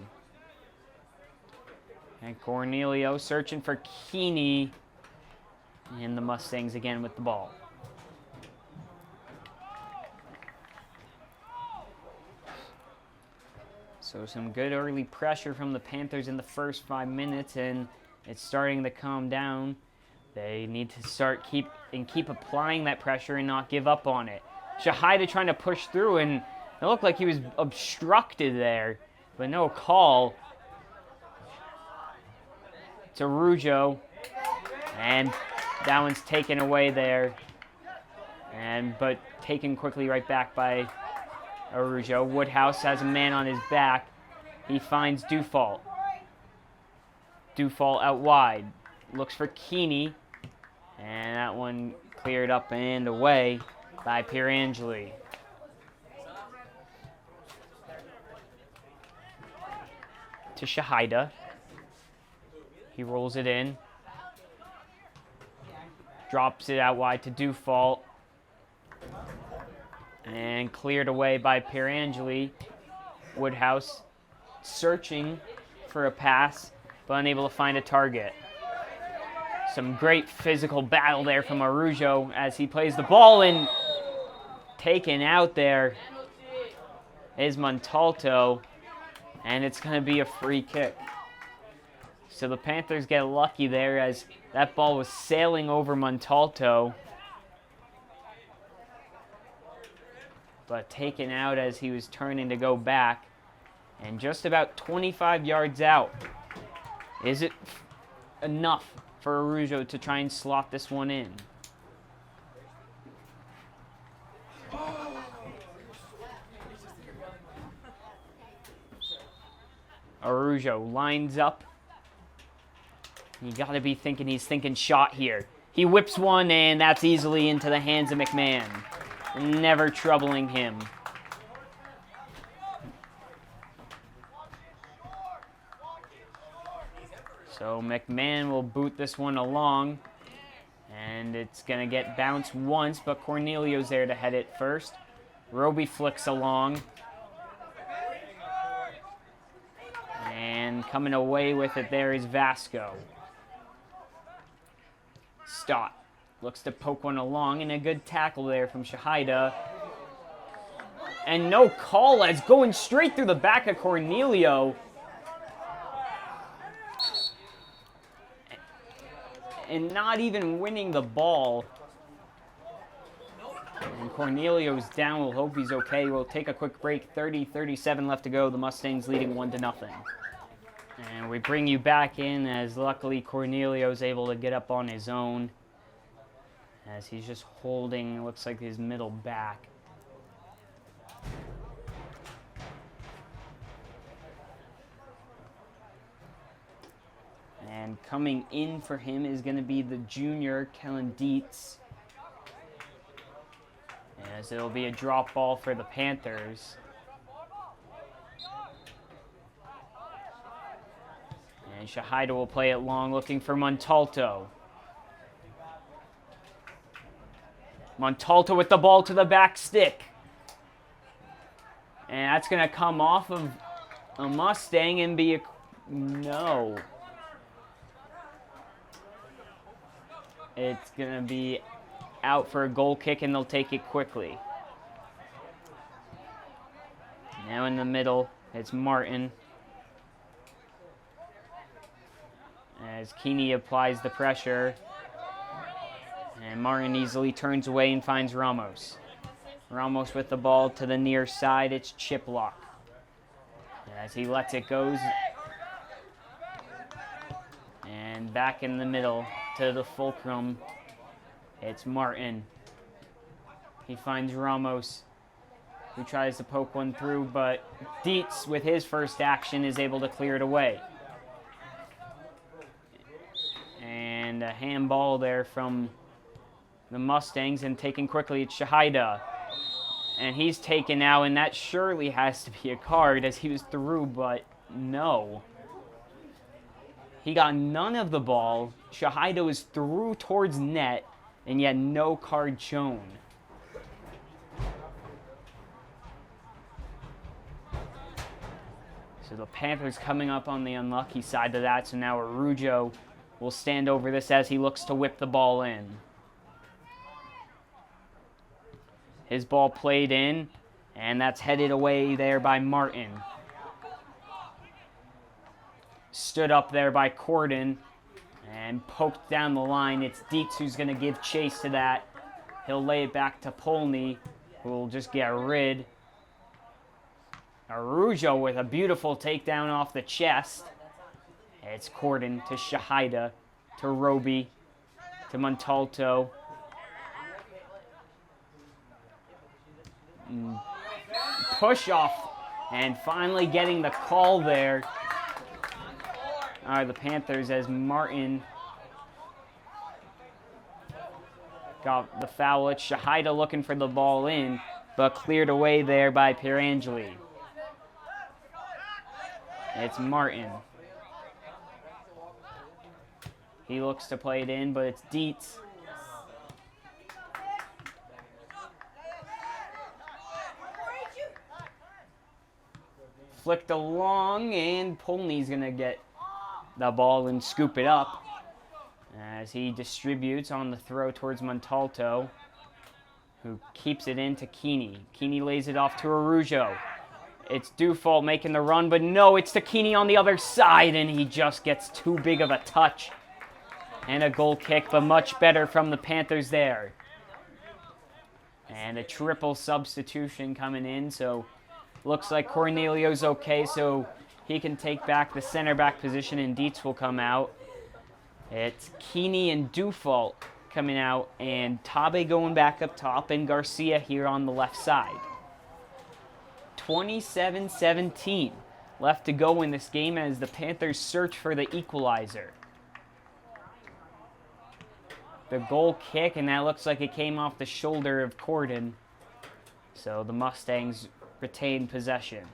And Cornelio searching for Keeney, and the Mustangs again with the ball. So some good early pressure from the Panthers in the first 5 minutes, and it's starting to calm down. They need to start keep applying that pressure and not give up on it. Shahida trying to push through, and it looked like he was obstructed there, but no call. It's Arujo, and that one's taken away there, but taken quickly right back by Arujo. Woodhouse has a man on his back. He finds Dufault. Dufault out wide. Looks for Keeney, and that one cleared up and away by Pierangeli. To Shahida. He rolls it in. Drops it out wide to Dufault. And cleared away by Pierangeli. Woodhouse searching for a pass, but unable to find a target. Some great physical battle there from Arujo as he plays the ball, and taken out there is Montalto, and it's going to be a free kick. So the Panthers get lucky there as that ball was sailing over Montalto, but taken out as he was turning to go back, and just about 25 yards out. Is it enough for Arujo to try and slot this one in? Arujo lines up. You got to be thinking he's thinking shot here. He whips one, and that's easily into the hands of McMahon. Never troubling him. So McMahon will boot this one along, and it's going to get bounced once, but Cornelio's there to head it first. Roby flicks along. And coming away with it there is Vasco. Stott looks to poke one along, and a good tackle there from Shahida. And no call as going straight through the back of Cornelio. And not even winning the ball. And Cornelio's down. We'll hope he's okay. We'll take a quick break. 30-37 left to go. The Mustangs leading 1-0. And we bring you back in as luckily Cornelio's able to get up on his own, as he's just holding, it looks like, his middle back. And coming in for him is going to be the junior, Kellen Dietz, as it'll be a drop ball for the Panthers. And Shahida will play it long, looking for Montalto. Montalto with the ball to the back stick. And that's going to come off of a Mustang and be No. It's going to be out for a goal kick, and they'll take it quickly. Now in the middle, it's Martin. As Keeney applies the pressure. And Martin easily turns away and finds Ramos. Ramos with the ball to the near side. It's Chiplock. As he lets it go. And back in the middle to the fulcrum. It's Martin. He finds Ramos, who tries to poke one through, but Dietz, with his first action, is able to clear it away. And a handball there from the Mustangs, and taken quickly, it's Shahida. And he's taken now, and that surely has to be a card as he was through, but no. He got none of the ball. Shahida was through towards net, and yet no card shown. So the Panthers coming up on the unlucky side of that, so now Arujo will stand over this as he looks to whip the ball in. His ball played in, and that's headed away there by Martin. Stood up there by Corden and poked down the line. It's Dietz who's going to give chase to that. He'll lay it back to Polney, who will just get rid. Arujo with a beautiful takedown off the chest. It's Corden to Shahida, to Roby, to Montalto. Push off, and finally getting the call there are the Panthers as Martin got the foul. It's Shahida looking for the ball in, but cleared away there by Pierangeli. It's Martin. He looks to play it in, but it's Dietz. Flicked along, and Polney's going to get the ball and scoop it up as he distributes on the throw towards Montalto, who keeps it in to Keeney. Keeney lays it off to Arujo. It's Dufault making the run, but no, it's to Keeney on the other side, and he just gets too big of a touch. And a goal kick, but much better from the Panthers there. And a triple substitution coming in, so looks like Cornelio's okay, so he can take back the center back position, and Dietz will come out. It's Keeney and Dufault coming out, and Tabe going back up top, and Garcia here on the left side. 27-17 left to go in this game as the Panthers search for the equalizer. The goal kick, and that looks like it came off the shoulder of Corden. So the Mustangs retain possession.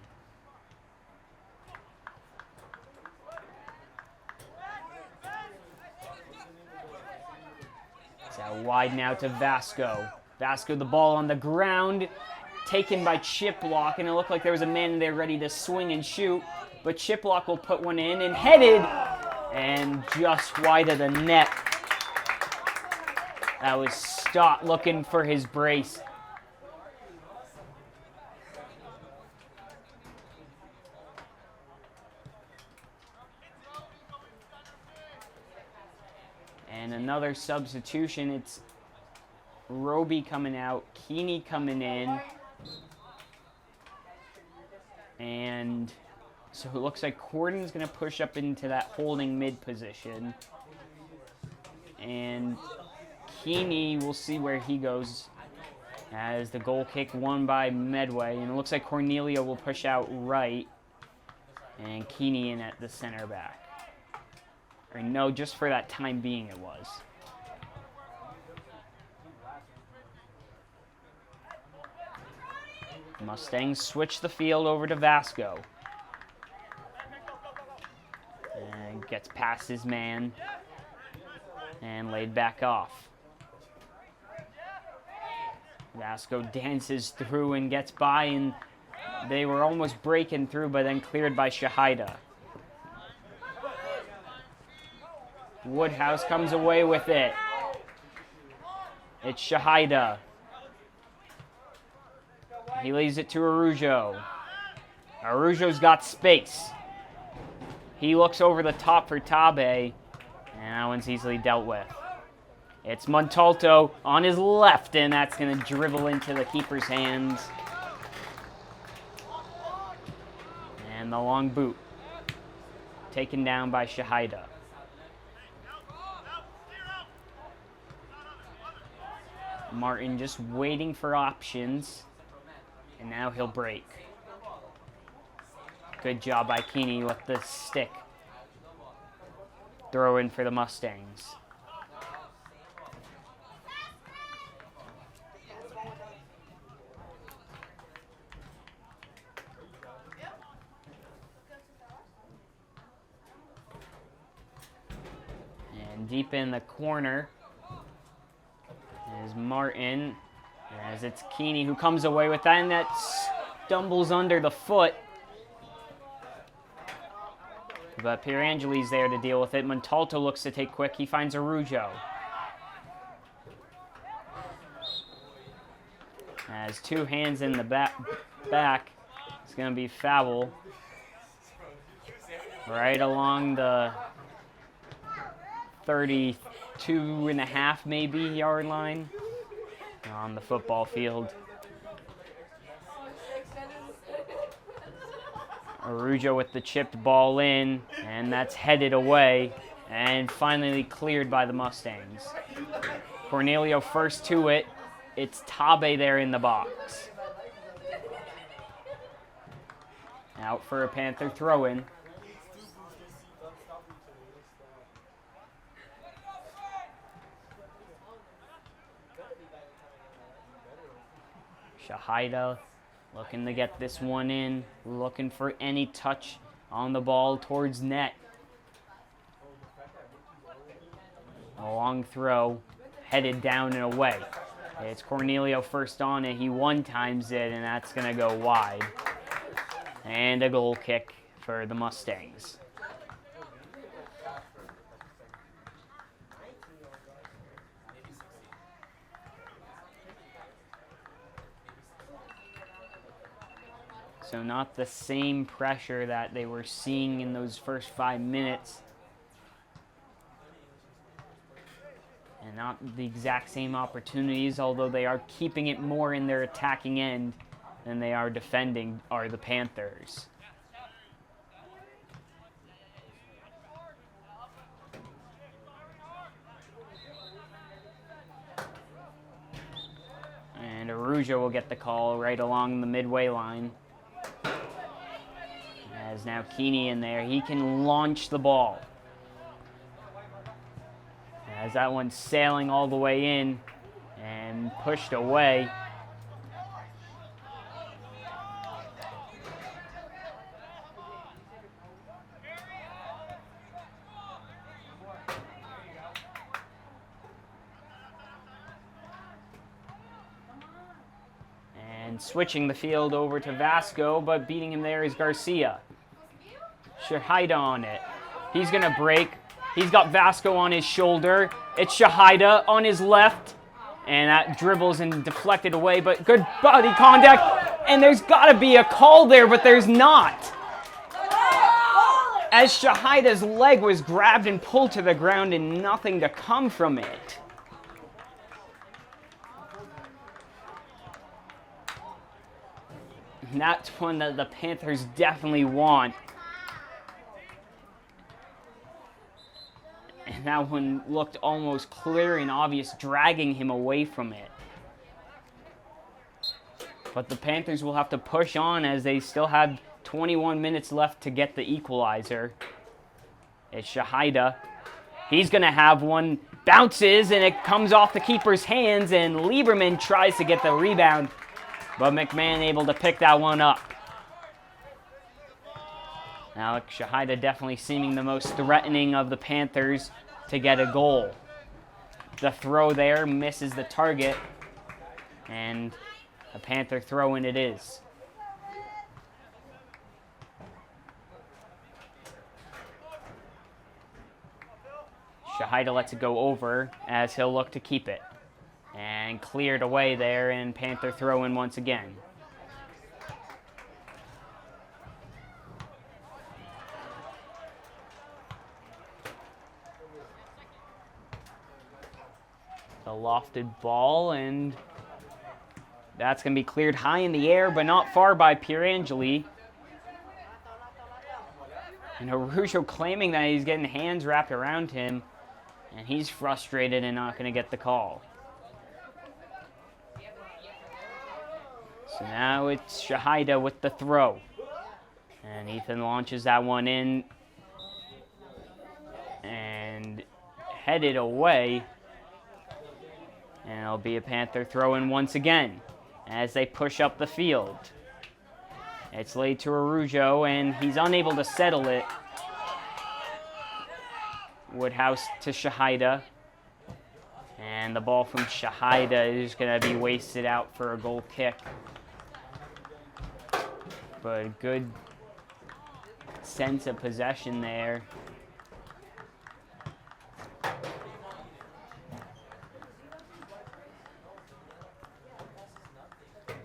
It's out wide now to Vasco. Vasco, the ball on the ground, taken by Chiplock, and it looked like there was a man in there ready to swing and shoot, but Chiplock will put one in, and headed, and just wide of the net. That was Stott looking for his brace. And another substitution. It's Roby coming out, Keeney coming in. And so it looks like Corden's going to push up into that holding mid position. And Keeney, we'll see where he goes as the goal kick won by Medway. And it looks like Cornelio will push out right. And Keeney in at the center back. Or no, just for that time being it was. Mustangs switch the field over to Vasco. And gets past his man. And laid back off. Vasco dances through and gets by, and they were almost breaking through, but then cleared by Shahida. Woodhouse comes away with it. It's Shahida. He leaves it to Arujo. Arujo's got space. He looks over the top for Tabe, and that one's easily dealt with. It's Montalto on his left, and that's going to dribble into the keeper's hands. And the long boot, taken down by Shahida. Martin just waiting for options, and now he'll break. Good job by Keeney with the stick. Throw in for the Mustangs. And deep in the corner is Martin, as it's Keeney who comes away with that, and that stumbles under the foot. But Pierangeli's there to deal with it. Montalto looks to take quick. He finds Arujo. Has two hands in the back. It's going to be foul. Right along the 32.5 maybe yard line on the football field. Arujo with the chipped ball in, and that's headed away and finally cleared by the Mustangs. Cornelio first to it. It's Tabe there in the box. Out for a Panther throw-in. Shahida looking to get this one in, looking for any touch on the ball towards net. A long throw, headed down and away. It's Cornelio first on it. He one-times it, and that's going to go wide. And a goal kick for the Mustangs. So not the same pressure that they were seeing in those first 5 minutes. And not the exact same opportunities, although they are keeping it more in their attacking end than they are defending, are the Panthers. And Arujo will get the call right along the midway line. As now Keeney in there, he can launch the ball. As that one's sailing all the way in and pushed away. And switching the field over to Vasco, but beating him there is Garcia. Shahida on it. He's going to break. He's got Vasco on his shoulder. It's Shahida on his left. And that dribbles and deflected away, but good body contact. And there's got to be a call there, but there's not. As Shahida's leg was grabbed and pulled to the ground and nothing to come from it. And that's one that the Panthers definitely want. And that one looked almost clear and obvious, dragging him away from it. But the Panthers will have to push on as they still have 21 minutes left to get the equalizer. It's Shahida. He's going to have one. Bounces, and it comes off the keeper's hands, and Lieberman tries to get the rebound. But McMahon able to pick that one up. Now Shahida definitely seeming the most threatening of the Panthers to get a goal. The throw there misses the target, and a Panther throw-in it is. Shahida lets it go over as he'll look to keep it. And cleared away there, and Panther throw in once again. The lofted ball, and that's going to be cleared high in the air, but not far by Pierangeli. And Arujo claiming that he's getting hands wrapped around him, and he's frustrated and not going to get the call. So now it's Shahida with the throw. And Ethan launches that one in and headed away. And it'll be a Panther throw in once again as they push up the field. It's laid to Arujo, and he's unable to settle it. Woodhouse to Shahida. And the ball from Shahida is going to be wasted out for a goal kick. But a good sense of possession there.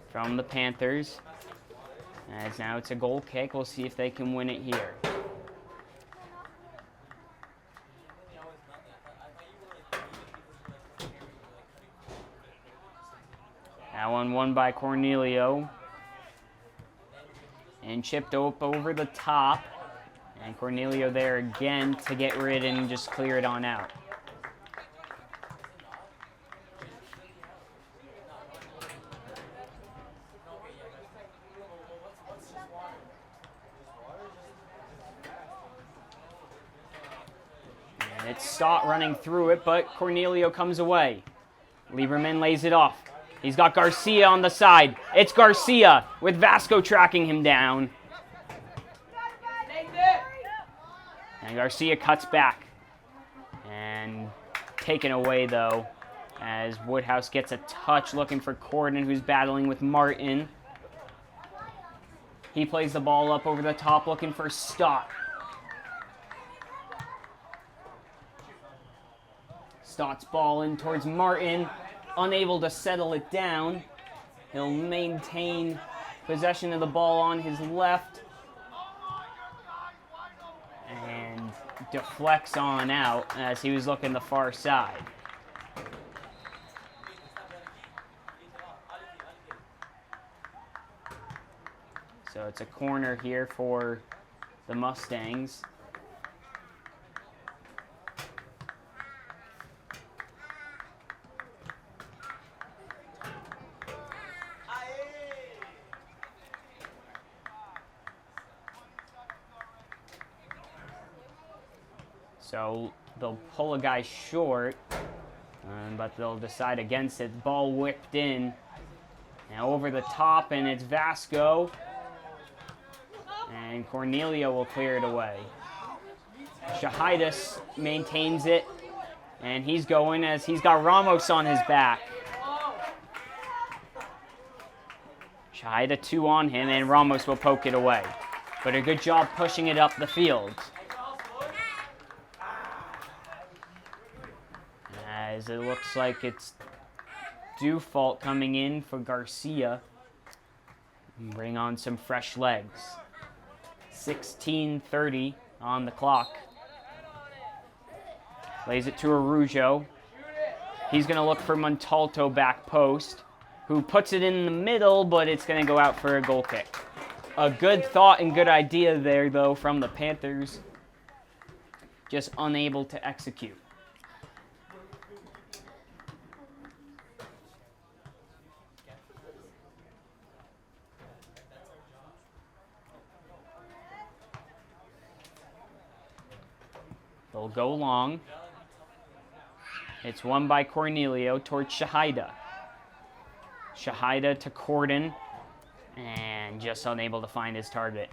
From the Panthers. As now it's a goal kick. We'll see if they can win it here. That one won by Cornelio. And chipped up over the top. And Cornelio there again to get rid and just clear it on out. And it's Stott running through it, but Cornelio comes away. Lieberman lays it off. He's got Garcia on the side. It's Garcia with Vasco tracking him down. And Garcia cuts back. And taken away, though, as Woodhouse gets a touch looking for Corden, who's battling with Martin. He plays the ball up over the top looking for Stott. Stott's ball in towards Martin. Unable to settle it down. He'll maintain possession of the ball on his left. And deflects on out as he was looking the far side. So it's a corner here for the Mustangs. So they'll pull a guy short, but they'll decide against it. Ball whipped in. Now over the top, and it's Vasco. And Cornelio will clear it away. Shahida maintains it, and he's going as he's got Ramos on his back. Shahida 2 on him, and Ramos will poke it away. But a good job pushing it up the field. As it looks like it's Dufault coming in for Garcia. Bring on some fresh legs. 16:30 on the clock. Lays it to Arujo. He's going to look for Montalto back post, who puts it in the middle, but it's going to go out for a goal kick. A good thought and good idea there, though, from the Panthers. Just unable to execute. They'll go long. It's won by Cornelio towards Shahida. Shahida to Corden, and just unable to find his target.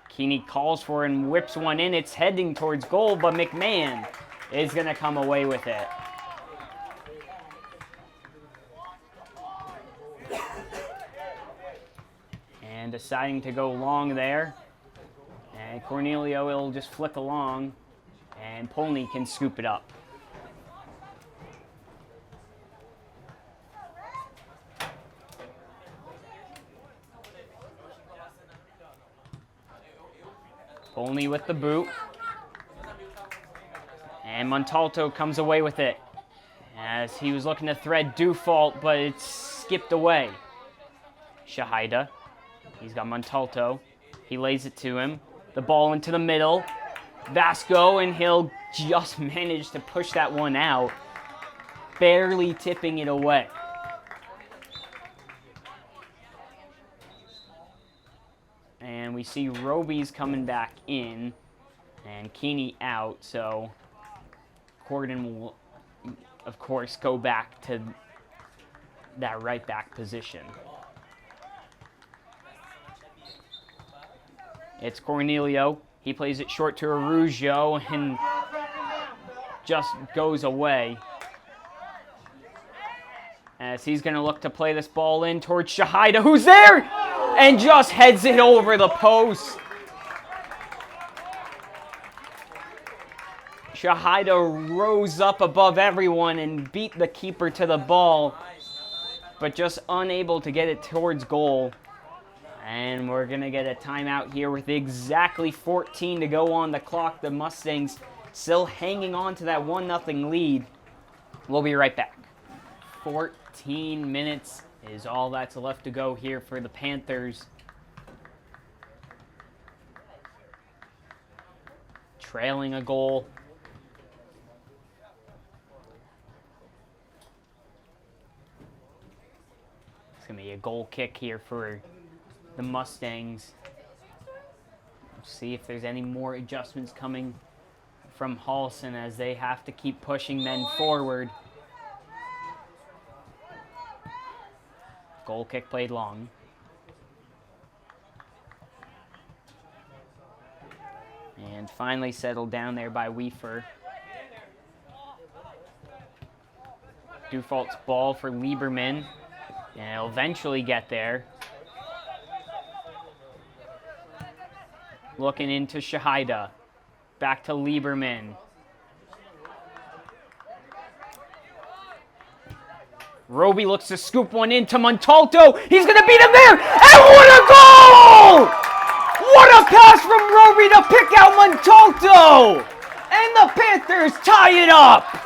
Keeney calls for it and whips one in. It's heading towards goal, but McMahon is going to come away with it. And And deciding to go long there. And Cornelio will just flick along. And Polney can scoop it up. Polney with the boot. And Montalto comes away with it. As he was looking to thread Dufault, but it's skipped away. Shahida. He's got Montalto. He lays it to him. The ball into the middle. Vasco, and he'll just manage to push that one out. Barely tipping it away. And we see Roby's coming back in. And Keeney out, so Corden will, of course, go back to that right back position. It's Cornelio. He plays it short to Araujo and just goes away. As he's going to look to play this ball in towards Shahida, who's there and just heads it over the post. Shahida rose up above everyone and beat the keeper to the ball, but just unable to get it towards goal. And we're going to get a timeout here with exactly 14 to go on the clock. The Mustangs still hanging on to that 1-0 lead. We'll be right back. 14 minutes is all that's left to go here for the Panthers. Trailing a goal. It's going to be a goal kick here for the Mustangs. See if there's any more adjustments coming from Holliston as they have to keep pushing men forward. Goal kick played long. And finally settled down there by Weefer. Dufault's ball for Lieberman. And he'll eventually get there. Looking into Shahida. Back to Lieberman. Roby looks to scoop one into Montalto. He's going to beat him there. And what a goal! What a pass from Roby to pick out Montalto! And the Panthers tie it up!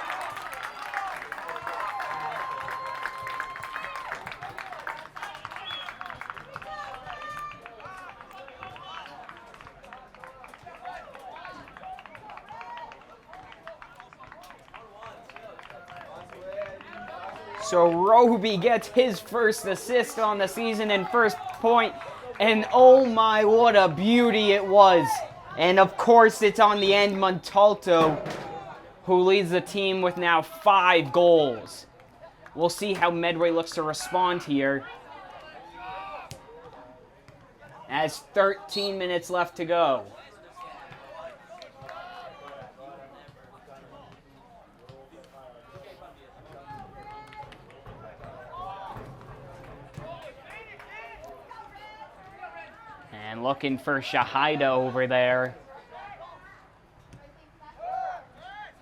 So Roby gets his first assist on the season and first point. And oh my, what a beauty it was. And of course it's on the end Montalto, who leads the team with now 5 goals. We'll see how Medway looks to respond here. As 13 minutes left to go. And looking for Shahida over there.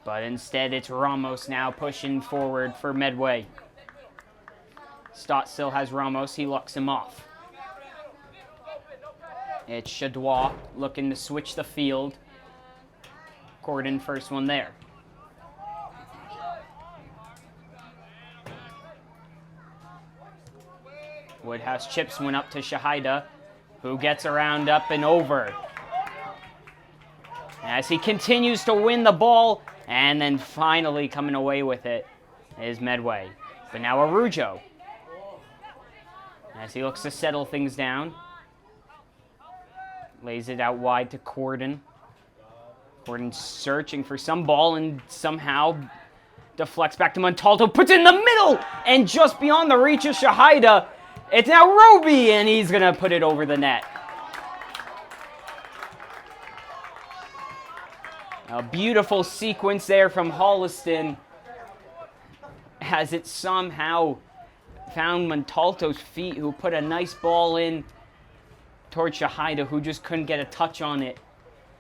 But instead it's Ramos now pushing forward for Medway. Stott still has Ramos. He locks him off. It's Chadois looking to switch the field. Corden first one there. Woodhouse chips one up to Shahida, who gets around up and over. As he continues to win the ball, and then finally coming away with it is Medway. But now Araujo. As he looks to settle things down. Lays it out wide to Corden. Corden searching for some ball and somehow deflects back to Montalto. Puts it in the middle! And just beyond the reach of Shahida, it's now Roby, and he's going to put it over the net. A beautiful sequence there from Holliston as it somehow found Montalto's feet, who put a nice ball in towards Shahida, who just couldn't get a touch on it.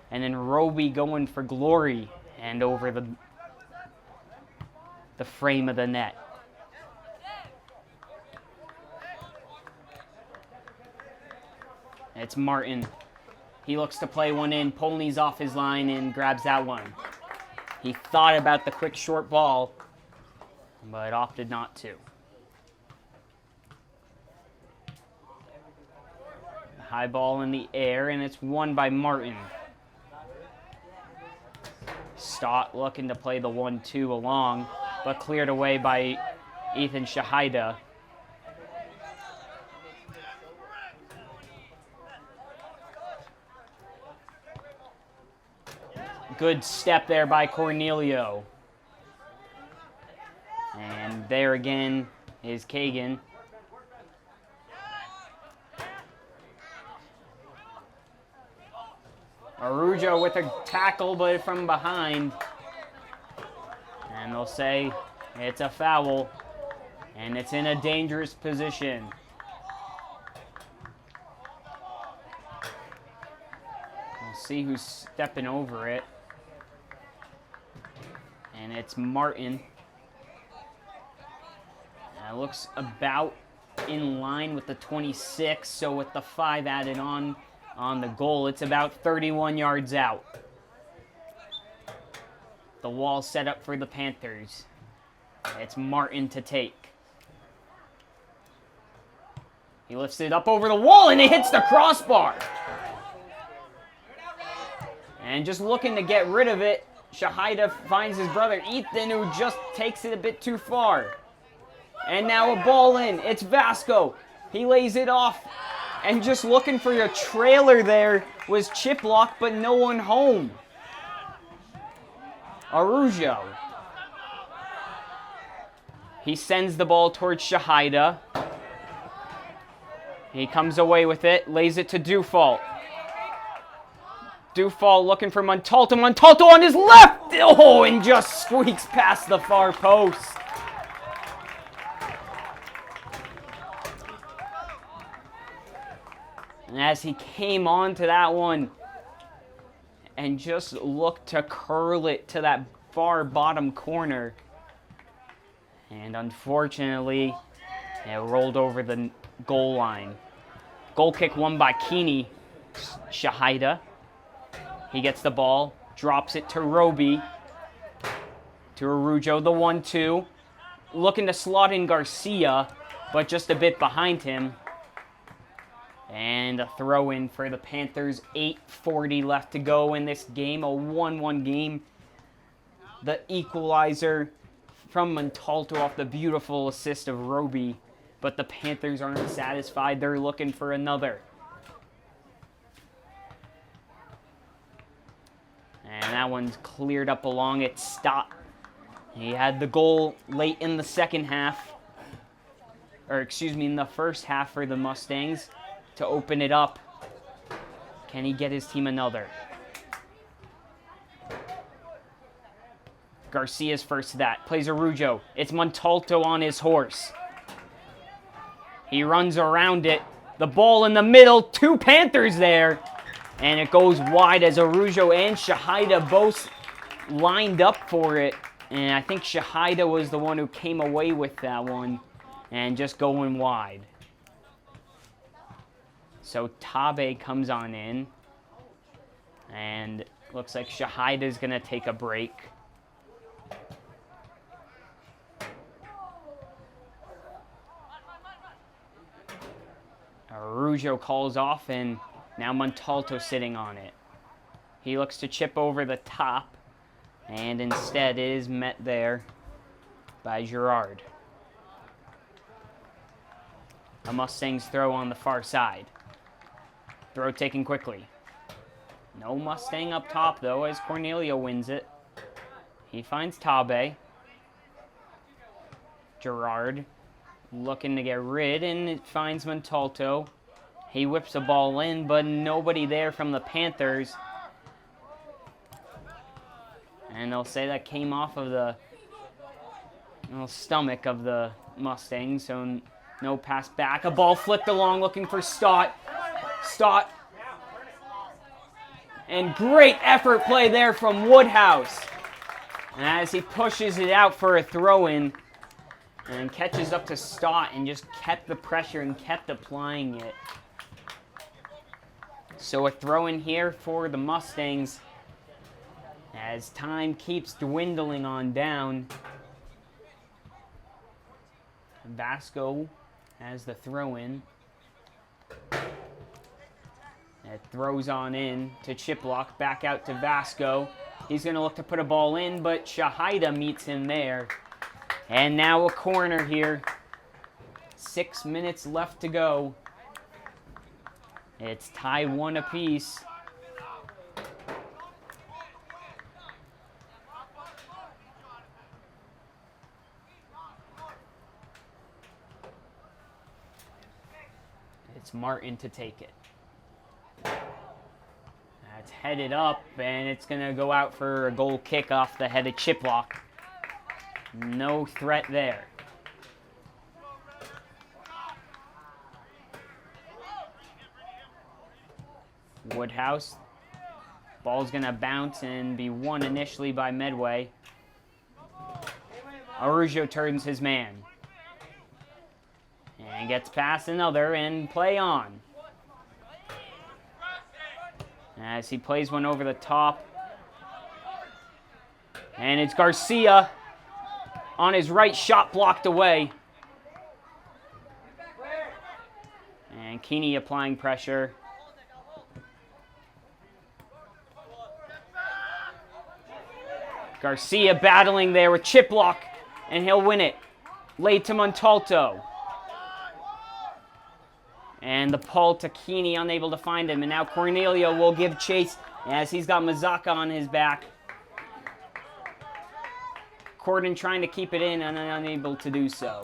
And then Roby going for glory and over the frame of the net. It's Martin. He looks to play one in. Polney's off his line and grabs that one. He thought about the quick short ball, but opted not to. High ball in the air, and it's won by Martin. Stott looking to play the 1-2 along, but cleared away by Ethan Shahida. Good step there by Cornelio. And there again is Kagan. Arujo with a tackle, but from behind. And they'll say it's a foul. And it's in a dangerous position. We'll see who's stepping over it. And it's Martin. And it looks about in line with the 26, so with the 5 added on the goal, it's about 31 yards out. The wall set up for the Panthers. It's Martin to take. He lifts it up over the wall and it hits the crossbar. And just looking to get rid of it, Shahida finds his brother Ethan, who just takes it a bit too far. And now a ball in. It's Vasco. He lays it off. And just looking for a trailer there was Chiplock, but no one home. Arujo. He sends the ball towards Shahida. He comes away with it, lays it to Dufault. Dufault looking for Montalto. Montalto on his left! Oh, and just squeaks past the far post. And as he came onto that one and just looked to curl it to that far bottom corner. And unfortunately, it rolled over the goal line. Goal kick won by Keeney Shahida. He gets the ball, drops it to Roby. To Arujo, the 1-2. Looking to slot in Garcia, but just a bit behind him. And a throw in for the Panthers. 8:40 left to go in this game. A 1-1 game. The equalizer from Montalto off the beautiful assist of Roby. But the Panthers aren't satisfied. They're looking for another. And that one's cleared up along its stop. He had the goal late in the second half. In the first half for the Mustangs to open it up. Can he get his team another? Garcia's first to that. Plays Arujo. It's Montalto on his horse. He runs around it. The ball in the middle. 2 Panthers there. And it goes wide as Arujo and Shahida both lined up for it. And I think Shahida was the one who came away with that one. And just going wide. So Tabe comes on in. And looks like Shahida's going to take a break. Arujo calls off, and now Montalto sitting on it. He looks to chip over the top, and instead it is met there by Girard. A Mustangs throw on the far side. Throw taken quickly. No Mustang up top, though, as Cornelio wins it. He finds Tabe. Girard looking to get rid, and it finds Montalto. He whips a ball in, but nobody there from the Panthers. And they'll say that came off of the stomach of the Mustangs, so no pass back. A ball flipped along looking for Stott. Stott. And great effort play there from Woodhouse. And as he pushes it out for a throw-in and catches up to Stott and just kept the pressure and kept applying it. So a throw-in here for the Mustangs as time keeps dwindling on down. Vasco has the throw-in. It throws on in to Chiplock, back out to Vasco. He's going to look to put a ball in, but Shahida meets him there. And now a corner here. 6 minutes left to go. It's tie 1 apiece. It's Martin to take it. That's headed up, and it's going to go out for a goal kick off the head of Chiplock. No threat there. Woodhouse. Ball's going to bounce and be won initially by Medway. Arujo turns his man. And gets past another and play on. As he plays one over the top. And it's Garcia on his right, shot blocked away. And Keeney applying pressure. Garcia battling there with Chiplock, and he'll win it. Laid to Montalto. And the pull to Keeney, unable to find him. And now Cornelio will give chase as he's got Mazaka on his back. Corden trying to keep it in and unable to do so.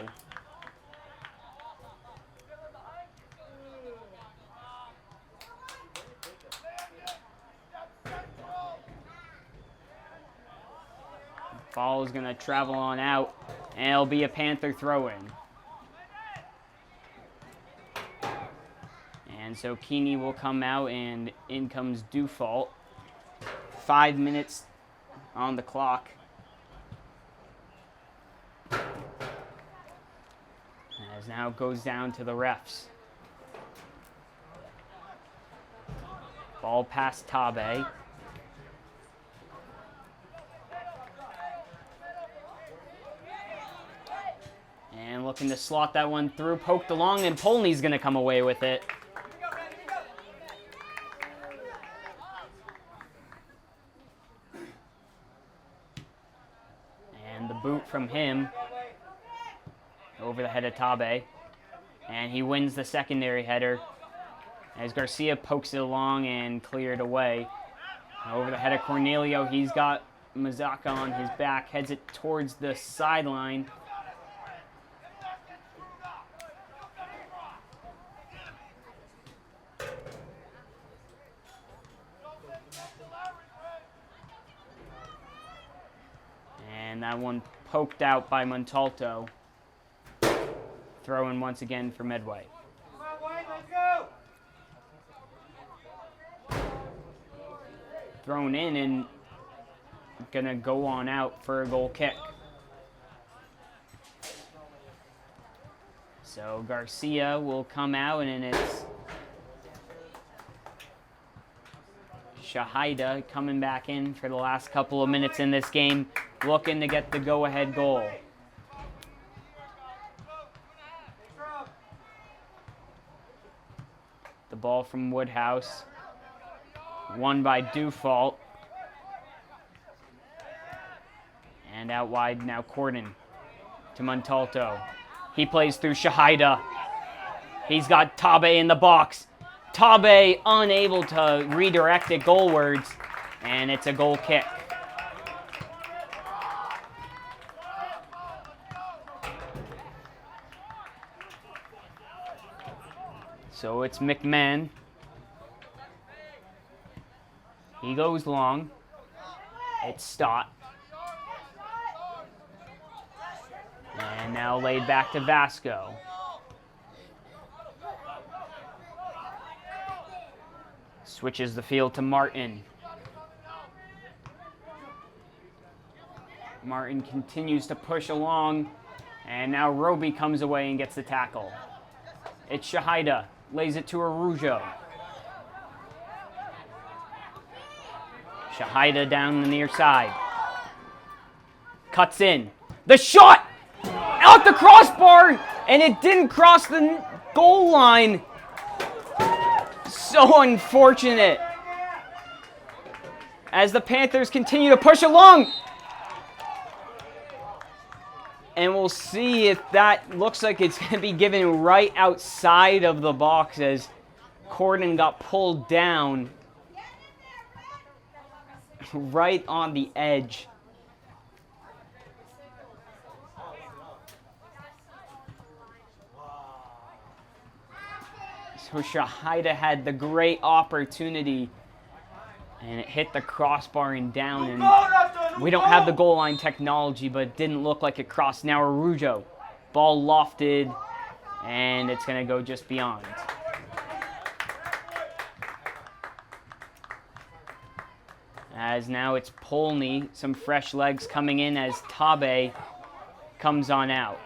Ball is going to travel on out, and it'll be a Panther throw-in. And so Keeney will come out, and in comes Dufault. 5 minutes on the clock. As now it goes down to the refs. Ball past Tabe. And looking to slot that one through, poked along, and Polney's going to come away with it. And the boot from him over the head of Tabe. And he wins the secondary header as Garcia pokes it along and cleared away. Over the head of Cornelio, he's got Mazaka on his back, heads it towards the sideline. And that one poked out by Montalto. Throw in once again for Medway. Thrown in and gonna go on out for a goal kick. So Garcia will come out, and it's Shahida coming back in for the last couple of minutes in this game, looking to get the go-ahead goal. The ball from Woodhouse, won by Dufault. And out wide now Corden to Montalto. He plays through Shahida. He's got Tabe in the box. Tabe unable to redirect it goalwards, and it's a goal kick. So it's McMahon. He goes long. It's Stott. And now laid back to Vasco. Switches the field to Martin. Martin continues to push along, and now Roby comes away and gets the tackle. It's Shahida, lays it to Arujo. Shahida down the near side. Cuts in. The shot! Out the crossbar! And it didn't cross the goal line. So unfortunate. As the Panthers continue to push along. And we'll see if that looks like it's going to be given right outside of the box as Corden got pulled down right on the edge. So Shahida had the great opportunity, and it hit the crossbar and down. And we don't have the goal line technology, but it didn't look like it crossed. Now Arujo, ball lofted, and it's going to go just beyond. As now it's Polney, some fresh legs coming in as Tabe comes on out.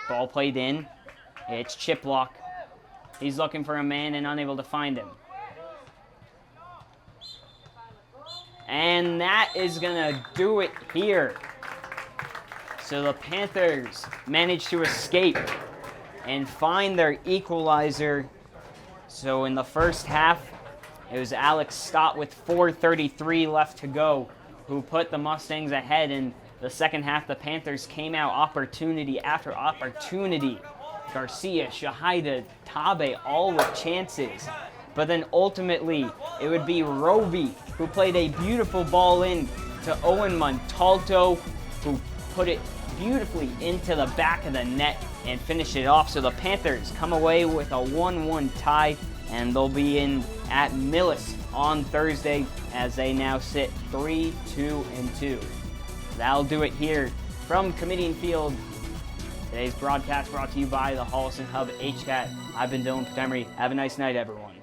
Ball played in. It's Chiplock. He's looking for a man and unable to find him. And that is going to do it here. So the Panthers managed to escape and find their equalizer. So in the first half, it was Alex Stott with 4:33 left to go who put the Mustangs ahead. In the second half, the Panthers came out opportunity after opportunity. Garcia, Shahida, Tabe, all with chances. But then ultimately, it would be Roby who played a beautiful ball in to Owen Montalto, who put it beautifully into the back of the net and finished it off. So the Panthers come away with a 1-1 tie, and they'll be in at Millis on Thursday as they now sit 3-2-2. That'll do it here from Committee and Field. Today's broadcast brought to you by the Holliston Hub HCAT. I've been Dylan Patemery. Have a nice night, everyone.